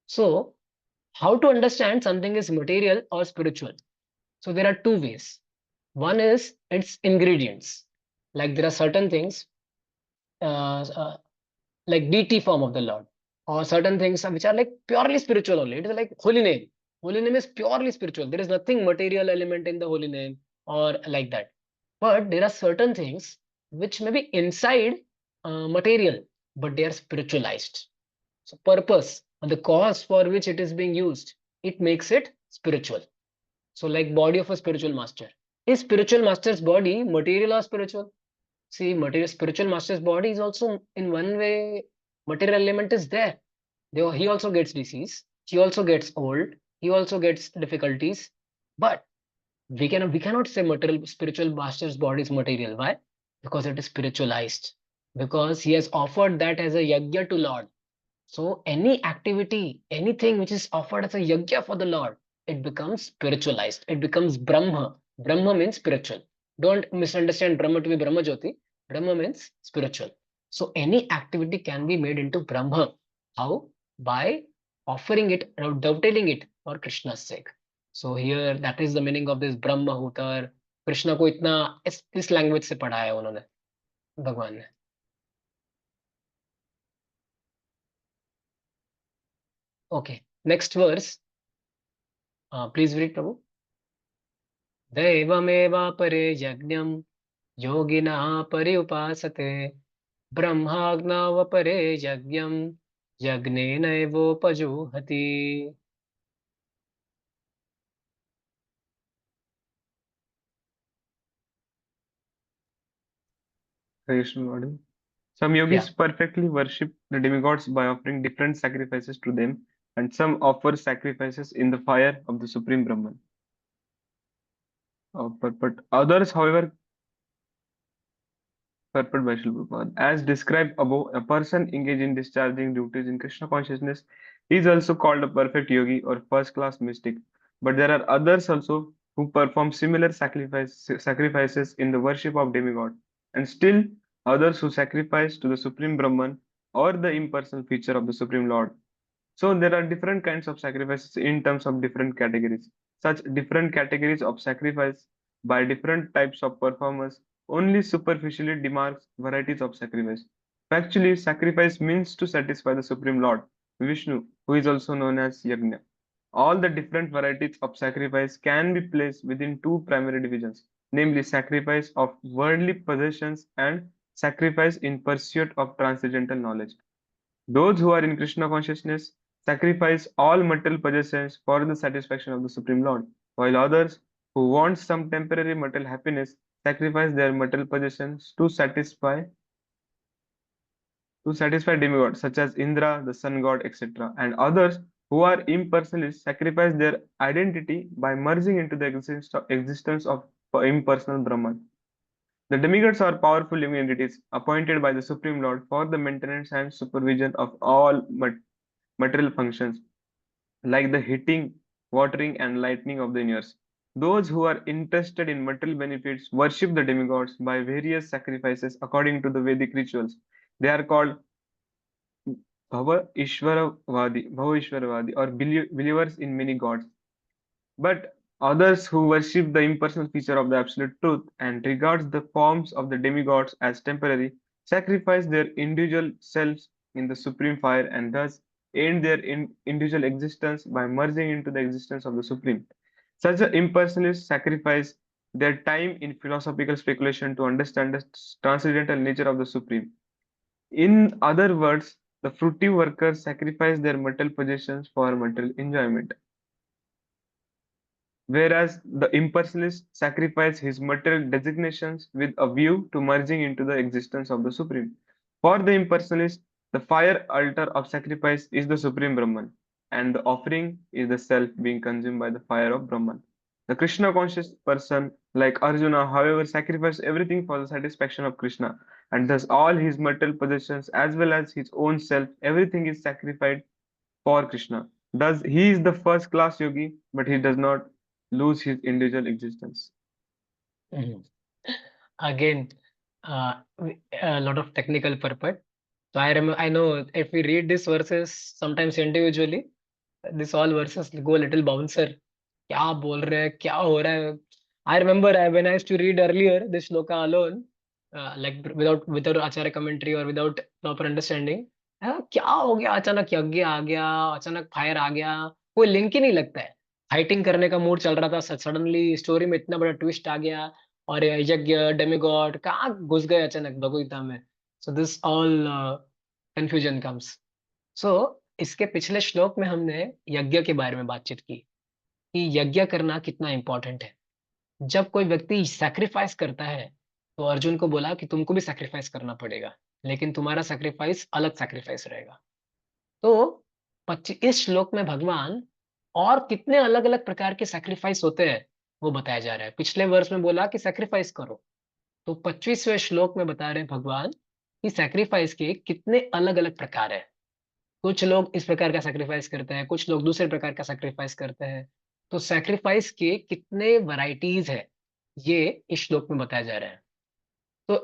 So, how to understand something is material or spiritual? So there are two ways. One is its ingredients. Like there are certain things, uh, uh, like DT form of the Lord, or certain things which are like purely spiritual only. It is like holy name. Holy name is purely spiritual. There is nothing material element in the holy name or like that. But there are certain things which may be inside material, but they are spiritualized. So purpose and the cause for which it is being used, it makes it spiritual. So like body of a spiritual master. Is spiritual master's body material or spiritual? See, material spiritual master's body is also in one way material element is there. He also gets disease. He also gets old. He also gets difficulties. But we cannot say material spiritual master's body is material. Why? Because it is spiritualized. Because he has offered that as a yajna to Lord. So any activity, anything which is offered as a yajna for the Lord, it becomes spiritualized. It becomes Brahma. Brahma means spiritual. Don't misunderstand Brahma to be Brahma Jyoti. Brahma means spiritual. So any activity can be made into Brahma. How? By offering it or dovetailing it for Krishna's sake. So here that is the meaning of this Brahma Hutar. Krishna को इतना इस language से पढ़ाया है उन्होंने, भगवान ने। Okay, next verse, please read Prabhu. दैवमेवापरे यज्ञं योगिनः पर्युपासते, ब्रह्माज्ञावपरे यज्ञं यज्ञेनैवोपजुहति। Krishna Lord. Some या yogis perfectly worship the demigods by offering different sacrifices to them, and some offer sacrifices in the fire of the Supreme Brahman. But others, however, purport by Srila Prabhupada. As described above, a person engaged in discharging duties in Krishna consciousness is also called a perfect yogi or first class mystic. But there are others also who perform similar sacrifices in the worship of demigod, and still others who sacrifice to the Supreme Brahman or the impersonal feature of the Supreme Lord. So there are different kinds of sacrifices in terms of different categories. Such different categories of sacrifice by different types of performers only superficially demarks varieties of sacrifice. Factually, sacrifice means to satisfy the Supreme Lord, Vishnu, who is also known as Yagna. All the different varieties of sacrifice can be placed within two primary divisions, namely sacrifice of worldly possessions and sacrifice in pursuit of transcendental knowledge. Those who are in Krishna consciousness sacrifice all material possessions for the satisfaction of the Supreme Lord, while others who want some temporary material happiness sacrifice their material possessions to satisfy demigods such as Indra, the sun god, etc. And others who are impersonalists sacrifice their identity by merging into the existence of impersonal Brahman. The demigods are powerful living entities appointed by the Supreme Lord for the maintenance and supervision of all material functions, like the heating, watering, and lightning of the universe. Those who are interested in material benefits worship the demigods by various sacrifices according to the Vedic rituals. They are called Bhava Ishwaravadi or believers in many gods. But others who worship the impersonal feature of the absolute truth and regards the forms of the demigods as temporary, sacrifice their individual selves in the supreme fire and thus end their individual existence by merging into the existence of the supreme. Such an impersonalists sacrifice their time in philosophical speculation to understand the transcendental nature of the supreme. In other words, the fruitive workers sacrifice their material possessions for material enjoyment, whereas the impersonalist sacrifices his material designations with a view to merging into the existence of the Supreme. For the impersonalist, the fire altar of sacrifice is the Supreme Brahman, and the offering is the self being consumed by the fire of Brahman. The Krishna conscious person, like Arjuna, however, sacrifices everything for the satisfaction of Krishna, and thus all his material possessions as well as his own self, everything is sacrificed for Krishna. Thus, he is the first class yogi, but he does not lose his individual existence. Mhm. Again, a lot of technical purpose. So I know if we read these verses sometimes individually, this all verses go a little bouncer. क्या बोल रहे हैं क्या हो रहा है I remember when I used to read earlier this shloka alone, like without acharya commentary or without proper understanding, क्या हो गया अचानक यज्ञ आ गया, अचानक फायर आ गया, कोई लिंक ही नहीं लगता है। फाइटिंग करने का मूड चल रहा था, सडनली स्टोरी में इतना बड़ा ट्विस्ट आ गया और यज्ञ डेमिगॉड कहाँ घुस गए अचानक भगवत में। So this all confusion comes. So इसके पिछले श्लोक में हमने यज्ञ के बारे में बातचीत की कि यज्ञ करना कितना इंपॉर्टेंट है। जब कोई व्यक्ति सैक्रिफाइस करता है तो अर्जुन को बोला कि तुमको भी सैक्रिफाइस करना पड़ेगा, लेकिन तुम्हारा सैक्रिफाइस अलग सैक्रिफाइस रहेगा। तो 25 इस श्लोक में भगवान और कितने अलग अलग प्रकार के सैक्रिफाइस होते हैं वो बताया जा रहा है। पिछले वर्ष में बोला कि सैक्रिफाइस करो, तो 25वें श्लोक में बता रहे हैं भगवान कि सैक्रिफाइस के कितने अलग अलग प्रकार है। कुछ लोग इस प्रकार का सैक्रिफाइस करते हैं, कुछ लोग दूसरे प्रकार का सैक्रिफाइस करते हैं। तो सैक्रिफाइस के कितने वैरायटीज है ये इस श्लोक में बताया जा रहा है। तो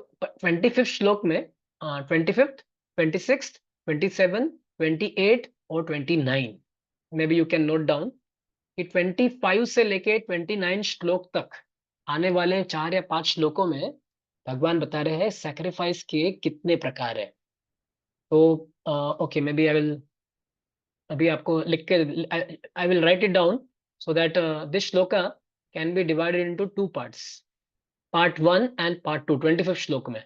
25th श्लोक में 25th, 26th, 27, 28 और 29 may be you can note down कि 25 से लेके 29 श्लोक तक आने वाले 4 या 5 श्लोकों में भगवान बता रहे हैं सैक्रिफाइस के कितने प्रकार है। तो okay, maybe I will अभी आपको लिख के I will write it down so that this shloka can be divided into two parts, part 1 and part 2 25th श्लोक में।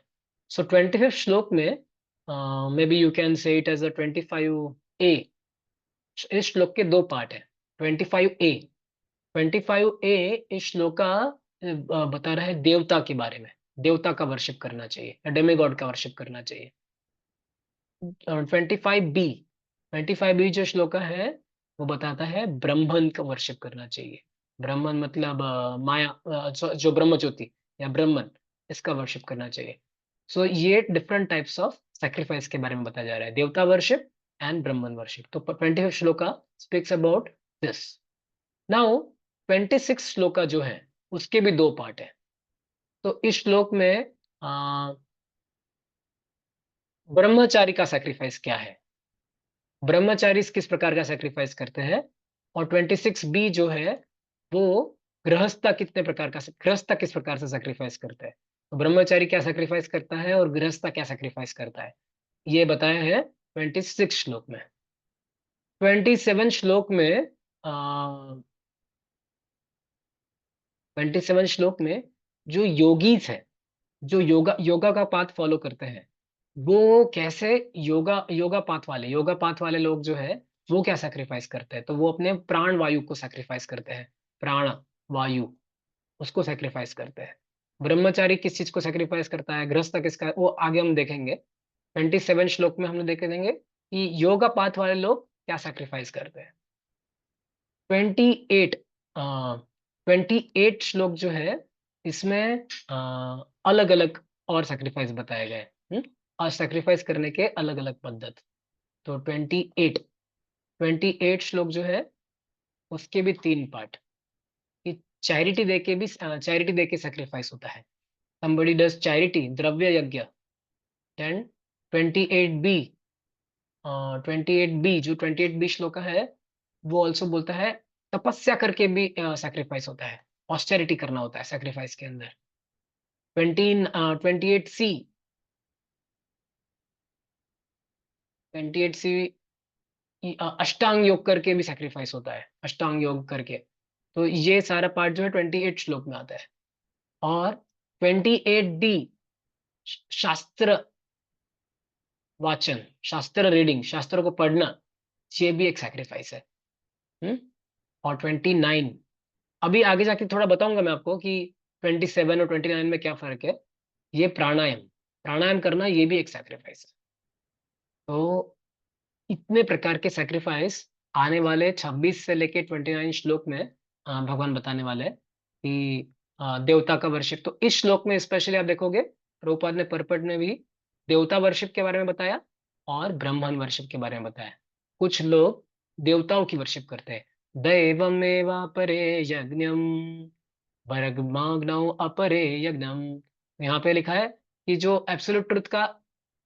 सो 25th श्लोक में maybe you can say it as a 25A। इस श्लोक के दो पार्ट है। 25A, 25A इस श्लोक का बता रहा है देवता के बारे में, देवता का वर्शिप करना चाहिए, डेमी गॉड का वर्शिप करना चाहिए। 25B, 25B जो श्लोका है वो बताता है ब्रह्मन का वर्शिप करना चाहिए। ब्रह्मन मतलब माया, जो ब्रह्म ज्योति या ब्रह्मन, इसका वर्शिप करना चाहिए। सो ये डिफरेंट टाइप्स ऑफ सैक्रिफाइस के बारे में बताया जा रहा है, देवता वर्शिप एंड ब्रह्मन वर्शिप। तो 25th shloka speaks about this. Now 26 shloka जो है उसके भी दो पार्ट है। तो इस श्लोक में ब्रह्मचारी का सैक्रिफाइस क्या है, ब्रह्मचारी किस प्रकार का सैक्रिफाइस करते हैं, और 26 बी जो है वो गृहस्था कितने प्रकार का, गृहस्था किस प्रकार से सैक्रिफाइस करते हैं। तो ब्रह्मचारी क्या सैक्रिफाइस करता है और गृहस्था क्या सैक्रिफाइस करता है, ये बताया है 26 श्लोक में। 27 श्लोक में 27 श्लोक में जो योगीज है, जो योगा योगा का पाथ फॉलो करते हैं, वो कैसे योगा पाथ वाले लोग जो है वो क्या सैक्रिफाइस करते हैं, तो वो अपने प्राण वायु को सैक्रिफाइस करते हैं, प्राण वायु उसको सैक्रिफाइस करते हैं। ब्रह्मचारी किस चीज को सैक्रिफाइस करता है, गृहस्थ किसका, वो आगे हम देखेंगे। 27 श्लोक में हम लोग देखे देंगे कि योगा पाथ वाले लोग क्या सैक्रिफाइस करते हैं। 28 28 श्लोक जो है इसमें अलग अलग और सैक्रिफाइस बताए गए और सैक्रिफाइस करने के अलग अलग पद्धत। तो 28 श्लोक जो है उसके भी तीन पार्ट, कि चैरिटी दे के सैक्रिफाइस होता है। somebody does charity द्रव्य यज्ञ। देन 28 बी 28 बी जो 28 बी श्लोक है वो ऑल्सो बोलता है तपस्या करके भी सैक्रिफाइस होता है, ऑस्टेरिटी करना होता है सैक्रिफाइस के अंदर। 28 सी 28 सी अष्टांग योग करके भी सैक्रिफाइस होता है, अष्टांग योग करके। तो ये सारा पार्ट जो है 28 श्लोक में आता है। और 28 डी शास्त्र वाचन, शास्त्र रीडिंग, शास्त्रों को पढ़ना, ये भी एक सैक्रिफाइस है। हम्म और 29, अभी आगे जाके थोड़ा बताऊंगा मैं आपको कि 27 और 29 में क्या फर्क है। ये प्राणायाम, प्राणायाम करना ये भी एक सैक्रिफाइस है। तो इतने प्रकार के सैक्रिफाइस आने वाले 26 से लेके 29 श्लोक में भगवान बताने वाले हैं कि देवता का वर्शिप। तो इस श्लोक में स्पेशली आप देखोगे प्रभुपाद ने परपट में भी देवता वर्शिप के बारे में बताया और ब्राह्मण वर्शिप के बारे में बताया। कुछ लोग देवताओं की वर्शिप करते हैं, दैवमेवा परे यज्ञम भरगमाग्नौ अपरे यज्ञम। यहाँ पे लिखा है कि जो एब्सोल्यूट ट्रुथ का,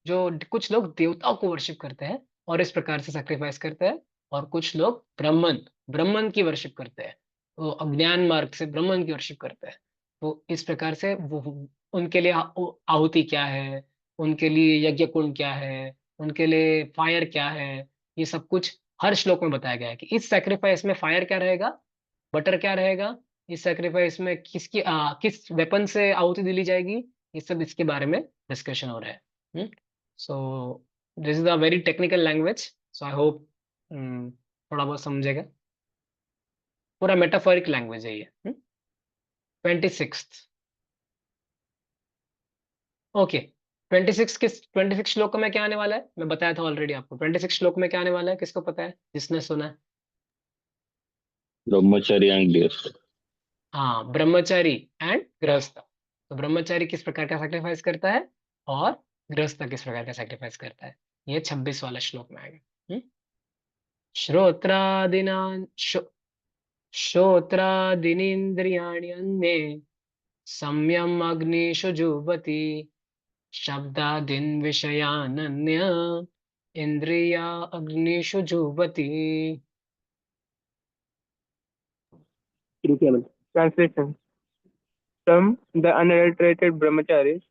जो कुछ लोग देवताओं को वर्शिप करते हैं और इस प्रकार से सैक्रिफाइस करते हैं, और कुछ लोग ब्राह्मण ब्राह्मण की वर्शिप करते हैं, वो अज्ञान मार्ग से ब्राह्मण की वर्शिप करते हैं। तो इस प्रकार से वो उनके लिए आहुति क्या है, उनके लिए यज्ञ कुंड क्या है, उनके लिए फायर क्या है, ये सब कुछ हर श्लोक में बताया गया है कि इस सैक्रिफाइस में फायर क्या रहेगा, बटर क्या रहेगा, इस सैक्रिफाइस में किस वेपन से आहुति दिली जाएगी, ये सब इसके बारे में डिस्कशन हो रहा है। So this is a very technical language, so I hope थोड़ा बहुत समझेगा। पूरा मेटाफोरिक लैंग्वेज है ये। 26, ओके। 26 श्लोक में क्या आने वाला है, मैं बताया था ऑलरेडी आपको। 26 श्लोक में क्या आने वाला है, किसको पता है, जिसने सुना है। ब्रह्मचर्य एंड गृहस्थ। हाँ, ब्रह्मचारी एंड गृहस्थ। तो ब्रह्मचारी किस प्रकार का सैक्रिफाइस करता है और गृहस्थ किस प्रकार का सैक्रिफाइस करता है, ये 26 वाला श्लोक में आएगा। हम्म? श्रोत्रादिना श्रो, श्रोत्रादीनीन्द्रियाणि अन्ये संयम अग्निषु जुह्वति शब्दादीन् विषयानन्य इंद्रिया अग्निषु जुह्वति। Translation. Some, the unadulterated brahmacharis,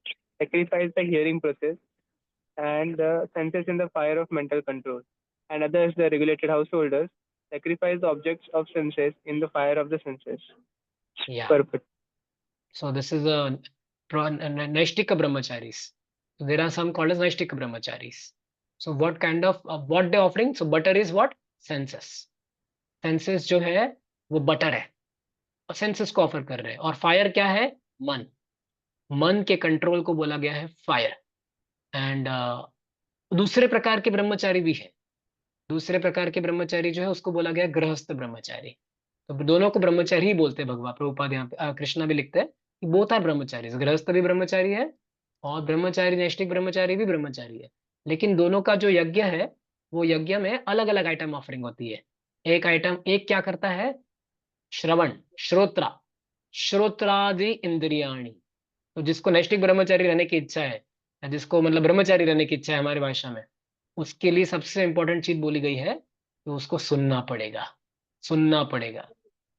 sacrifice the hearing process and the senses in the fire of mental control, and others, the regulated householders, sacrifice the objects of senses in the fire of the senses. Yeah. Perfect. So this is a Naishtika brahmacharis. So there are some called as Naishtika brahmacharis. So what kind of what they offering? So butter is what? Senses. Senses जो है वो butter है और senses को offer कर रहे हैं। और फायर क्या है, मन, मन के कंट्रोल को बोला गया है फायर। एंड दूसरे प्रकार के ब्रह्मचारी भी है, दूसरे प्रकार के ब्रह्मचारी जो है उसको बोला गया है गृहस्थ ब्रह्मचारी। तो दोनों को ब्रह्मचारी ही बोलते हैं भगवान प्रभुपाद, यहाँ पे कृष्णा भी लिखते हैं कि बोथ आर ब्रह्मचारी, गृहस्थ भी ब्रह्मचारी है और ब्रह्मचारी नैष्ठिक ब्रह्मचारी भी ब्रह्मचारी है। लेकिन दोनों का जो यज्ञ है वो यज्ञ में अलग अलग आइटम ऑफरिंग होती है। एक आइटम, एक क्या करता है, श्रवण, श्रोत्रा, श्रोत्रादि इंद्रियाणी। तो जिसको नैष्ठिक ब्रह्मचारी रहने की इच्छा है, या जिसको मतलब ब्रह्मचारी रहने की इच्छा है हमारी भाषा में, उसके लिए सबसे इंपॉर्टेंट चीज बोली गई है कि उसको सुनना पड़ेगा, सुनना पड़ेगा,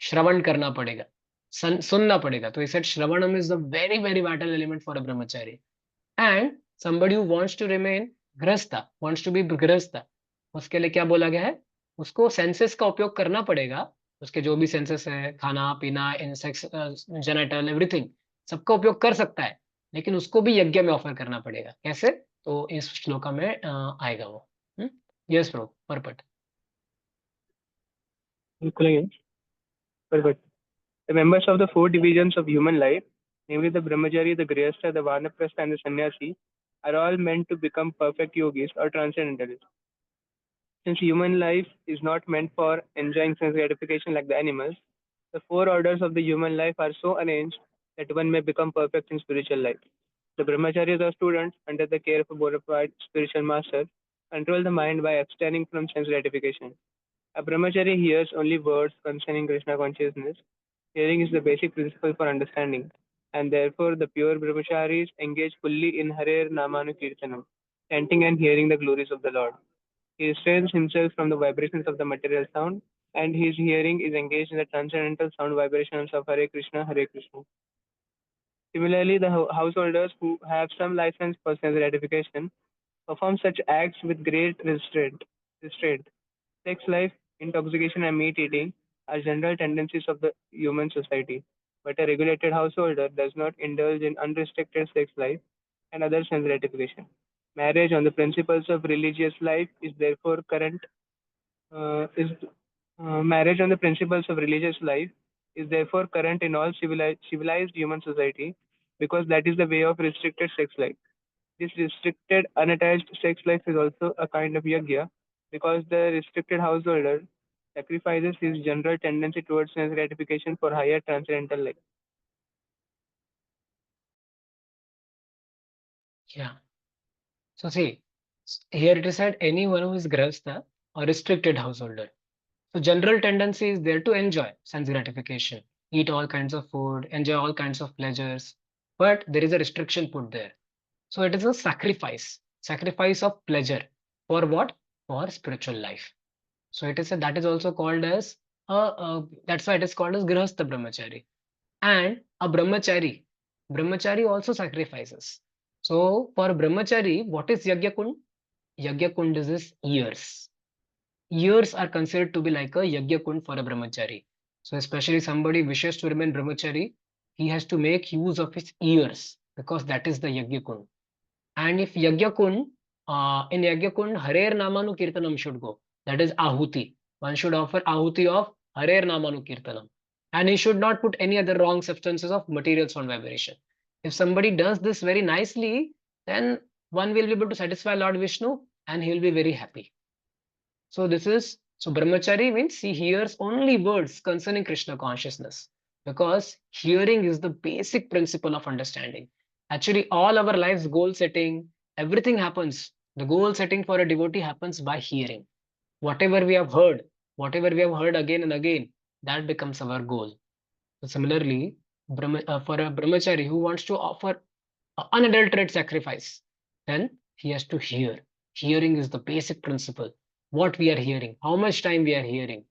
श्रवण करना पड़ेगा, सुनना पड़ेगा। तो इसे shravanam is the very very vital element for a brahmachari. And somebody who wants to remain grihastha, wants to be grihastha, उसके लिए क्या बोला गया है? उसको सेंसेस का उपयोग करना पड़ेगा। उसके जो भी सेंसेस है, खाना पीना, इंसेक्स, जेनेटल, एवरीथिंग, सबका उपयोग कर सकता है, लेकिन उसको भी यज्ञ में ऑफर करना पड़ेगा। कैसे? तो इस श्लोका में आएगा वो। Yes pro, purport. बिल्कुल है। Perfect. The members of the four divisions of human life, namely the brahmachari, the grihastha, the vanaprastha, and the sannyasi, are all meant to become perfect yogis or transcendentalists. Since human life is not meant for enjoying sense gratification like the animals, the four orders of the human life are so arranged that one may become perfect in spiritual life. The brahmacharis or students, under the care of a bona fide spiritual master, control the mind by abstaining from sense gratification. A brahmachari hears only words concerning Krishna consciousness. Hearing is the basic principle for understanding, and therefore the pure brahmacharis engage fully in Harer Namanu Kirtanam, chanting and hearing the glories of the Lord. He restrains himself from the vibrations of the material sound, and his hearing is engaged in the transcendental sound vibrations of Hare Krishna, Hare Krishna. Similarly, the householders who have some license for sense gratification perform such acts with great restraint. Sex life, intoxication, and meat eating are general tendencies of the human society, but a regulated householder does not indulge in unrestricted sex life and other sense gratification. Marriage on the principles of religious life is therefore current. Is Marriage on the principles of religious life is therefore current in all civilized human society because that is the way of restricted sex life. This restricted, unattached sex life is also a kind of yajna because the restricted householder sacrifices his general tendency towards sense gratification for higher transcendental life. Yeah. So see, here it is said anyone who is grahastha or restricted householder. So general tendency is there to enjoy sense gratification, eat all kinds of food, enjoy all kinds of pleasures, but there is a restriction put there. So it is a sacrifice, sacrifice of pleasure. For what? For spiritual life. So it is that is also called as that's why it is called as grihastha brahmachari. And a brahmachari also sacrifices. So for brahmachari, what is yajna kund? Yajna kund is his ears. Ears are considered to be like a yajna kund for a brahmachari. So especially somebody wishes to remain brahmachari, he has to make use of his ears because that is the yajna kund. And if yajna kund, in yajna kund, Harer Namanu Kirtanam should go. That is ahuti. One should offer ahuti of Harer Namanu Kirtanam. And he should not put any other wrong substances of material sound vibration. If somebody does this very nicely, then one will be able to satisfy Lord Vishnu and he will be very happy. So this is, so brahmachari means he hears only words concerning Krishna consciousness because hearing is the basic principle of understanding. Actually, all our lives goal setting, everything happens. The goal setting for a devotee happens by hearing. Whatever we have heard, whatever we have heard again and again, that becomes our goal. So similarly, for a brahmachari who wants to offer unadulterated sacrifice, then he has to hear. Hearing is the basic principle. What we are hearing, how much time we are hearing.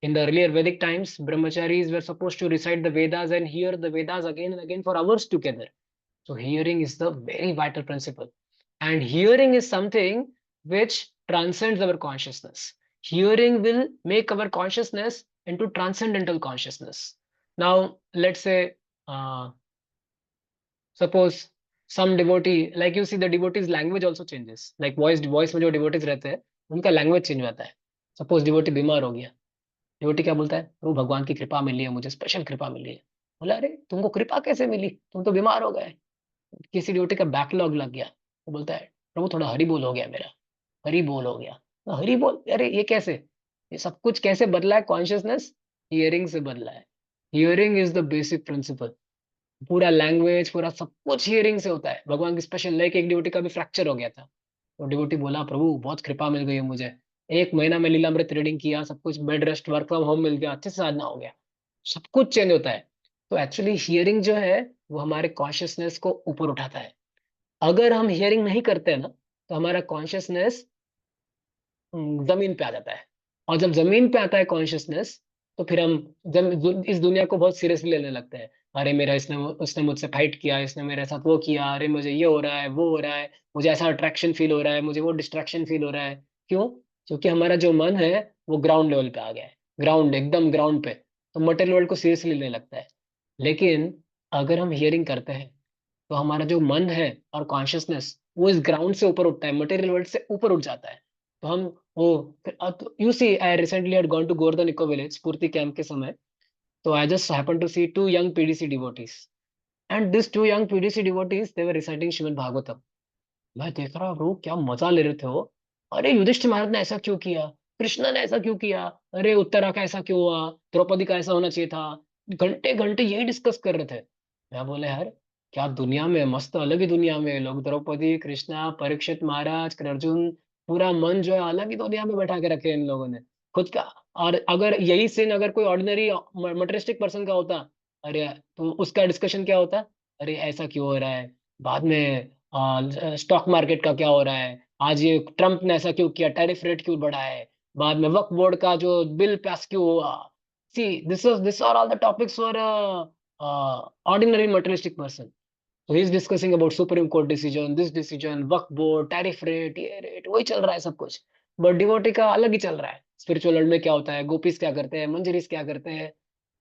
In the earlier Vedic times, brahmacharis were supposed to recite the Vedas and hear the Vedas again and again for hours together. So hearing is the very vital principle. And hearing is something which transcends our consciousness. Hearing will make our consciousness into transcendental consciousness. Now, let's say, suppose some devotee, like you see the devotee's language also changes. Like voice में जो devotees रहते हैं, उनका language change होता है. Suppose devotee बीमार हो गया, devotee क्या बोलता है? प्रभु भगवान की कृपा मिली है मुझे, स्पेशल कृपा मिली है. बोला अरे तुमको कृपा कैसे मिली? तुम तो बीमार हो गए. किसी ड्यूटी का बैकलॉग लग गया, वो बोलता है प्रभु थोड़ा हरी बोल हो गया मेरा, हरी बोल हो गया. हरी बोल, अरे ये कैसे? ये सब कुछ कैसे बदला है? कॉन्शियसनेस हियरिंग से बदला है. Hearing is the basic principal. पूरा लैंग्वेज, पूरा सब कुछ हियरिंग से होता है. भगवान की स्पेशल, लाइक एक ड्यूटी का भी फ्रैक्चर हो गया था, तो डिवोटी बोला प्रभु बहुत कृपा मिल गई है मुझे, 1 महीना में लीलामृत रीडिंग किया, सब कुछ bed rest, work from home मिल गया, अच्छे से साधना हो गया. सब कुछ चेंज होता है। तो एक्चुअली हियरिंग जो है वो हमारे कॉन्शियसनेस को ऊपर उठाता है। अगर हम हियरिंग नहीं करते हैं ना, तो हमारा कॉन्शियसनेस जमीन पे आ जाता है। और जब जमीन पे आता है कॉन्शियसनेस, तो फिर हम इस दुनिया को बहुत सीरियसली लेने लगते हैं। अरे मेरा इसने उसने मुझसे फाइट किया, इसने मेरे साथ वो किया, अरे मुझे ये हो रहा है, वो हो रहा है, मुझे ऐसा अट्रैक्शन फील हो रहा है, मुझे वो डिस्ट्रैक्शन फील हो रहा है। क्यों? क्योंकि हमारा जो मन है वो ग्राउंड लेवल पे आ गया है, ग्राउंड, एकदम ग्राउंड पे। तो मटेरियल वर्ल्ड को सीरियसली लेने लगता है। लेकिन अगर हम हियरिंग करते हैं, तो हमारा जो मन है और कॉन्शियसनेस वो इस ग्राउंड से ऊपर उठता है, मटेरियल वर्ल्ड से ऊपर उठ जाता है। तो हम वो you see, I recently had gone to Govardhan eco village Sphurti camp के समय। तो I just happen to see two young PDC devotees, and this two young PDC devotees they were reciting Shrimad Bhagavatam. मैं देख रहा हूँ क्या मजा ले रहे थे वो। अरे युधिष्ठिर महाराज ने ऐसा क्यों किया, कृष्ण ने ऐसा क्यों किया, अरे उत्तरा का ऐसा क्यों हुआ, द्रौपदी का ऐसा होना चाहिए था। घंटे घंटे यही डिस्कस कर रहे थे। मैं बोले यार, क्या दुनिया में मस्त, अलग ही दुनिया में लोग, द्रौपदी, कृष्णा, परीक्षित महाराज, अर्जुन, पूरा मन जो है अलग ही दुनिया में बैठा के रखे हैं इन लोगों ने खुद का। और अगर यही सीन अगर कोई ऑर्डिनरी मटेरियलिस्टिक पर्सन का होता, अरे तो उसका डिस्कशन क्या होता, अरे ऐसा क्यों हो रहा है, बाद में स्टॉक मार्केट का क्या हो रहा है, आज ये ट्रम्प ने ऐसा क्यों किया, टैरिफ रेट क्यों बढ़ा है, बाद में वक्फ बोर्ड का जो बिल पास क्यों हुआ। See this are all the topics for ordinary materialistic person. So he's discussing about Supreme Court decision, this decision, Waqf board, tariff rate, ये रेट, वही चल रहा है सब कुछ। बट डिवोटी का अलग ही चल रहा है, स्पिरिचुअल वर्ल्ड में क्या होता है, गोपीज क्या करते हैं, मंजरीज क्या करते हैं।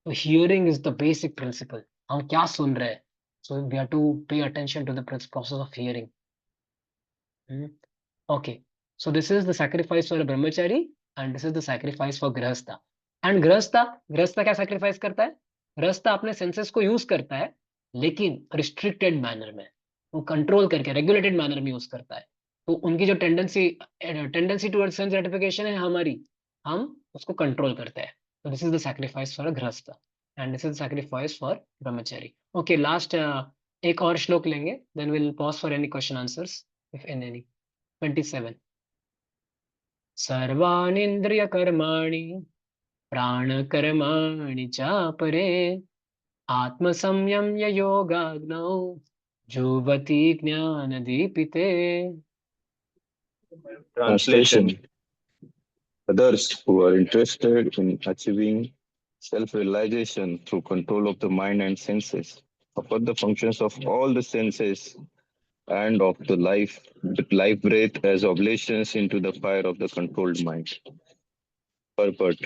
तो hearing is the basic principle, हम क्या सुन रहे हैं। So we have to pay attention to the process of hearing. Okay, so this is the sacrifice for a brahmachari and this is the sacrifice for grihastha. And grihastha, गृहस्था क्या sacrifice करता है? गृहस्था अपने सेंसेस को यूज करता है, लेकिन रिस्ट्रिक्टेड मैनर में, वो कंट्रोल करके रेगुलेटेड मैनर में यूज करता है। तो उनकी जो टेंडेंसी टुवर्ड्स सेंस ग्रेटिफिकेशन है हमारी, हम उसको कंट्रोल करते हैं। तो this is the sacrifice for a grihastha and this is sacrifice for brahmachari. Okay, last एक और श्लोक लेंगे, then will pause for any question answers if any. 27। सर्वाणीन्द्रियकर्माणि प्राणकर्माणि चापरे आत्मसंयम्य योगाग्नौ जुह्वति ज्ञानदीपिते। Translation. Translation. Others who are interested in achieving self-realization through control of the mind and senses, upon the functions of all the senses and of the life breath as oblations into the fire of the controlled mind. Purport.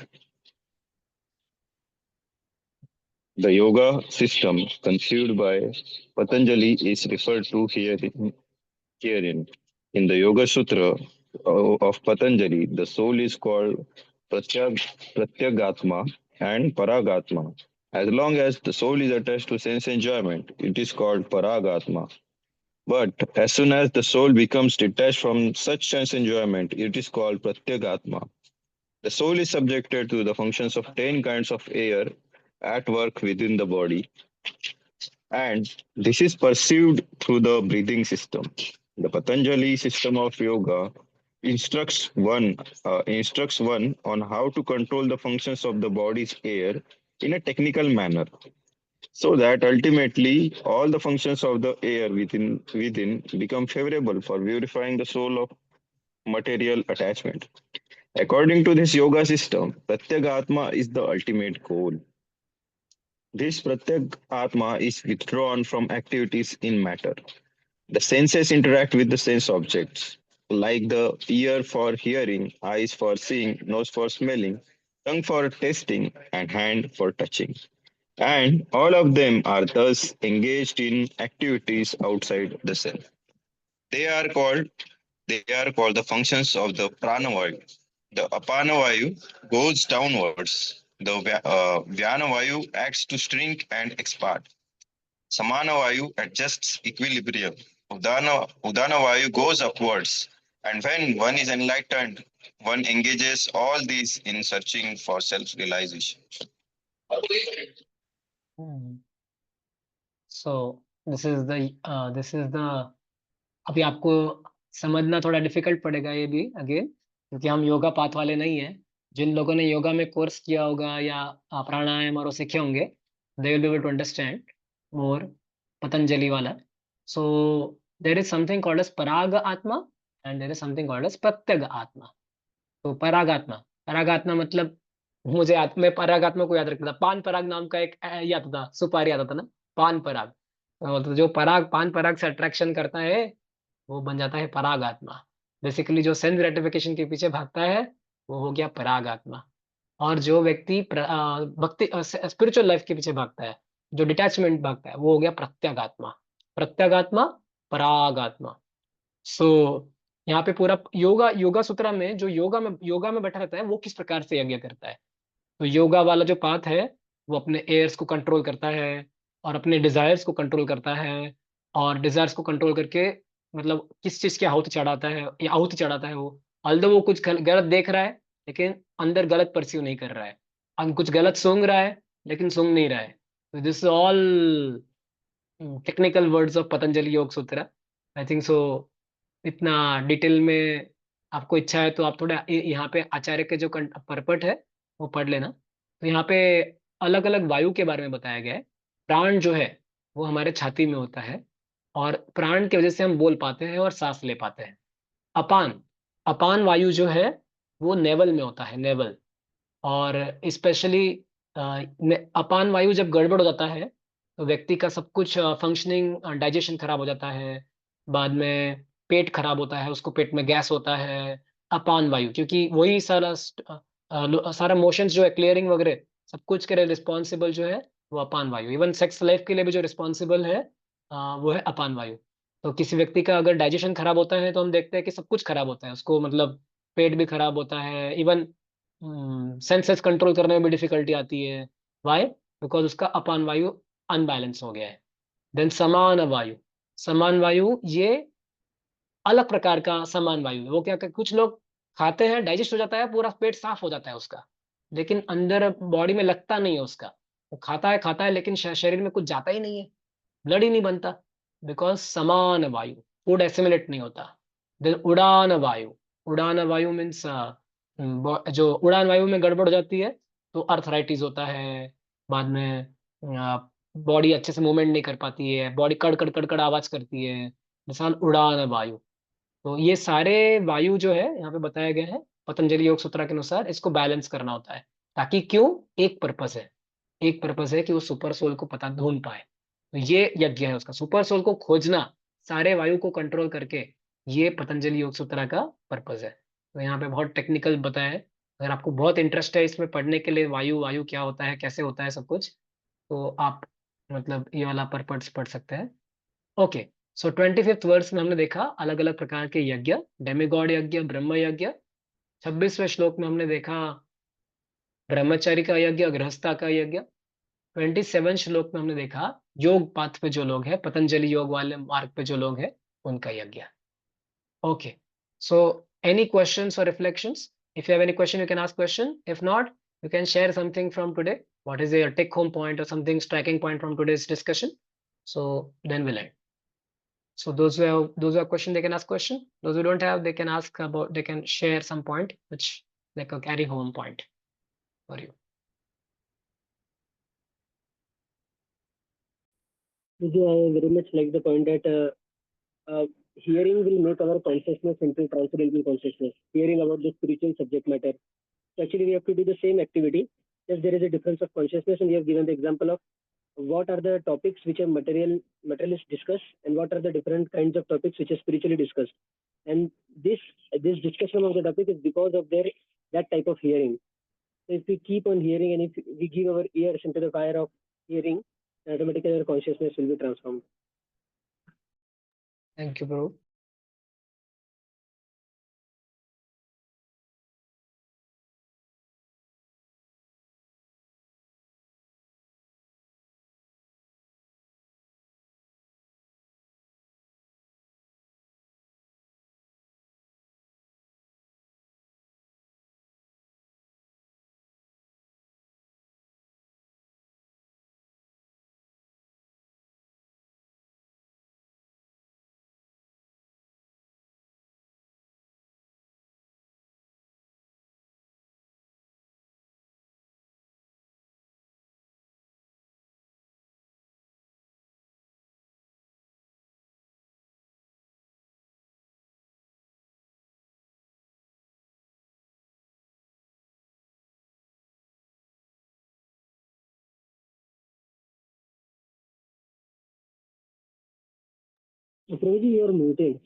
The yoga system conceived by Patanjali is referred to herein. In the Yoga Sutra of Patanjali, the soul is called Pratyagatma and Paragatma. As long as the soul is attached to sense enjoyment, it is called Paragatma. But as soon as the soul becomes detached from such sense enjoyment, it is called Pratyagatma. The soul is subjected to the functions of 10 kinds of air at work within the body, and this is perceived through the breathing system. The Patanjali system of yoga instructs one on how to control the functions of the body's air in a technical manner, so that ultimately all the functions of the air within become favorable for purifying the soul of material attachment. According to this yoga system, Pratyagatma is the ultimate goal. This Pratyak Atma is withdrawn from activities in matter. The senses interact with the sense objects, like the ear for hearing, eyes for seeing, nose for smelling, tongue for tasting, and hand for touching. And all of them are thus engaged in activities outside the self. They are called they are called the functions of the pranavayu. The apanavayu goes downwards. The vyanavayu acts to shrink and expand. Samanavayu adjusts equilibrium. Udanavayu goes upwards. And when one is enlightened, one engages all these in searching for self-realization. So this is the, अभी आपको समझना थोड़ा difficult पड़ेगा ये भी again, क्योंकि हम yoga path वाले नहीं हैं। जिन लोगों ने योगा में कोर्स किया होगा या प्राणायाम और वो सीखे होंगे, they will be able to understand more Patanjali वाला. So there is something called as parag atma and there is something called as pratyag atma. तो परागात्मा, परागात्मा मतलब, मैं परागात्मा को याद रखता था. पान पराग नाम का एक ये आता था, सुपारी आता था ना, पान पराग. तो जो पराग, पान पराग से अट्रैक्शन करता है, वो बन जाता है परागात्मा. बेसिकली जो सेंस ग्रेटिफिकेशन के पीछे भागता है, वो हो गया परागात्मा. और जो व्यक्ति भक्ति स्पिरिचुअल लाइफ के पीछे भागता है, जो डिटैचमेंट भागता है, वो हो गया प्रत्यगात्मा. प्रत्यगात्मा, परागात्मा. सो यहाँ पे पूरा योगा, योगा सूत्रा में जो योगा में बैठा रहता है, वो किस प्रकार से यज्ञ करता है. तो योगा वाला जो पाथ है, वो अपने एयर्स को कंट्रोल करता है और अपने डिजायर्स को कंट्रोल करता है. और डिजायर्स को कंट्रोल करके, मतलब किस चीज की आहुति चढ़ाता है, या आहुति चढ़ाता है वो, although वो कुछ गलत देख रहा है, लेकिन अंदर गलत परस्यू नहीं कर रहा है. कुछ गलत सूंघ रहा है, लेकिन सूंघ नहीं रहा है. तो this all technical words of Patanjali योग सूत्र. I think so. इतना डिटेल में आपको इच्छा है तो आप थोड़ा यहाँ पे आचार्य के जो परपट है, वो पढ़ लेना. तो यहाँ पे अलग अलग वायु के बारे में बताया गया है. प्राण जो है, वो हमारे छाती में होता है, और प्राण की वजह से हम बोल पाते हैं और सांस ले पाते हैं. अपान, अपान वायु जो है, वो नेवल में होता है, नेवल. और स्पेशली अपान वायु जब गड़बड़ हो जाता है, तो व्यक्ति का सब कुछ फंक्शनिंग, डाइजेशन खराब हो जाता है. बाद में पेट खराब होता है, उसको पेट में गैस होता है. अपान वायु, क्योंकि वही सारा सारा मोशंस जो है, क्लियरिंग वगैरह, सब कुछ के लिए रिस्पॉन्सिबल जो है, वो अपान वायु. इवन सेक्स लाइफ के लिए भी जो रिस्पॉन्सिबल है, वो है अपान वायु. तो किसी व्यक्ति का अगर डाइजेशन खराब होता है, तो हम देखते हैं कि सब कुछ खराब होता है उसको, मतलब पेट भी खराब होता है. इवन सेंसेस कंट्रोल करने में भी डिफिकल्टी आती है. वाई? बिकॉज उसका अपान वायु अनबैलेंस हो गया है. देन समान वायु, समान वायु ये अलग प्रकार का समान वायु है. वो क्या, कुछ लोग खाते हैं, डाइजेस्ट हो जाता है, पूरा पेट साफ हो जाता है उसका, लेकिन अंदर बॉडी में लगता नहीं है उसका. वो खाता है लेकिन शरीर में कुछ जाता ही नहीं है, ब्लड ही नहीं बनता. बिकॉज समान वायु, फूड एसिमिलेट नहीं होता. देन उड़ान वायु, उड़ान वायु मीन्स जो उड़ान वायु में गड़बड़ हो जाती है, तो अर्थराइटिस होता है. बाद में बॉडी अच्छे से मूवमेंट नहीं कर पाती है, बॉडी कड़ कड़ कड़ कड़ आवाज करती है. मिसाल उड़ान वायु. तो ये सारे वायु जो है यहाँ पे बताया गया है, पतंजलि योग सूत्र के अनुसार इसको बैलेंस करना होता है. ताकि क्यों? एक पर्पस है, एक पर्पस है कि वो सुपर सोल को पता ढूंढ पाए. तो ये यज्ञ है उसका, सुपर सोल को खोजना, सारे वायु को कंट्रोल करके. ये पतंजलि योग सूत्र का पर्पस है. तो यहाँ पे बहुत टेक्निकल बताया है. अगर आपको बहुत इंटरेस्ट है इसमें पढ़ने के लिए, वायु वायु क्या होता है, कैसे होता है सब कुछ, तो आप मतलब ये वाला पर्पस पढ़ सकते हैं. ओके. सो 25th वर्स में हमने देखा अलग अलग प्रकार के यज्ञ, डेमिगॉड यज्ञ, ब्रह्म यज्ञ. 26वें श्लोक में हमने देखा ब्रह्मचारी का यज्ञ, गृहस्था का यज्ञ. 27 श्लोक में हमने देखा योग पाथ पे जो लोग हैं, पतंजलि योग वाले मार्ग पे जो लोग हैं, उनका यज्ञ. ओके. सो एनी क्वेश्चंस और reflections? If you have any question you can ask question. If not, you can share something from today. What is your take home point or something striking point from today's discussion? So then we'll end. So those who have question, they can ask question. Those who don't have, they can ask about, they can share some point which like a carry home point for you. I very much like the point that hearing will make our consciousness into transcendental consciousness. Hearing about the spiritual subject matter. So actually, we have to do the same activity. Yes, there is a difference of consciousness, and we have given the example of what are the topics which are materialists discuss, and what are the different kinds of topics which are spiritually discussed. And this discussion of the topic is because of their that type of hearing. So if we keep on hearing and if we give our ears into the fire of hearing, automatically our consciousness will be transformed. Thank you, bro. Prabhuji, you are muted.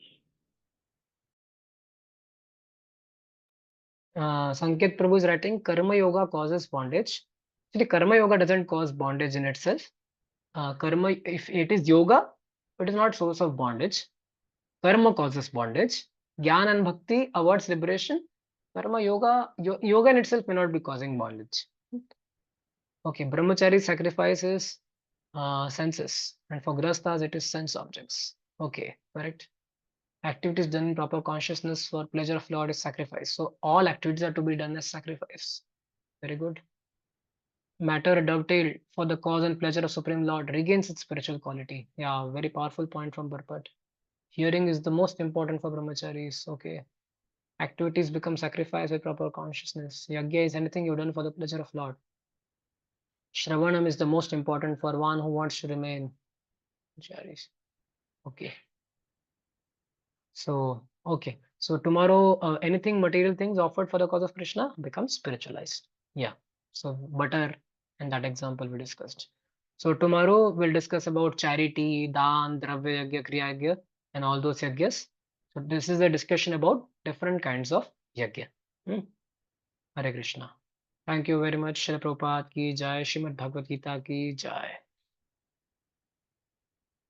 Sanket Prabhu is writing Karma Yoga causes bondage. Actually, Karma Yoga doesn't cause bondage in itself. Karma, if it is yoga, it is not source of bondage. Karma causes bondage. Jnana and Bhakti awards liberation. Karma Yoga, yoga in itself may not be causing bondage. Okay, Brahmachari sacrifices senses, and for Grastas it is sense objects. Okay, correct. Activities done in proper consciousness for pleasure of Lord is sacrifice. So all activities are to be done as sacrifice. Very good. Matter dovetailed for the cause and pleasure of Supreme Lord regains its spiritual quality. Yeah, very powerful point from Burpat. Hearing is the most important for brahmacharis. Okay. Activities become sacrifice with proper consciousness. Yagya is anything you've done for the pleasure of Lord. Shravanam is the most important for one who wants to remain brahmacharis. Okay. So, okay. So tomorrow, anything material things offered for the cause of Krishna becomes spiritualized. Yeah. So butter and that example we discussed. So tomorrow we'll discuss about charity, dan, dravya yagya, kriya yagya, and all those yagyas. So this is a discussion about different kinds of yagya. Hmm. Hare Krishna. Thank you very much. Srila Prabhupada ki jai, Srimad Bhagavad Gita ki jai.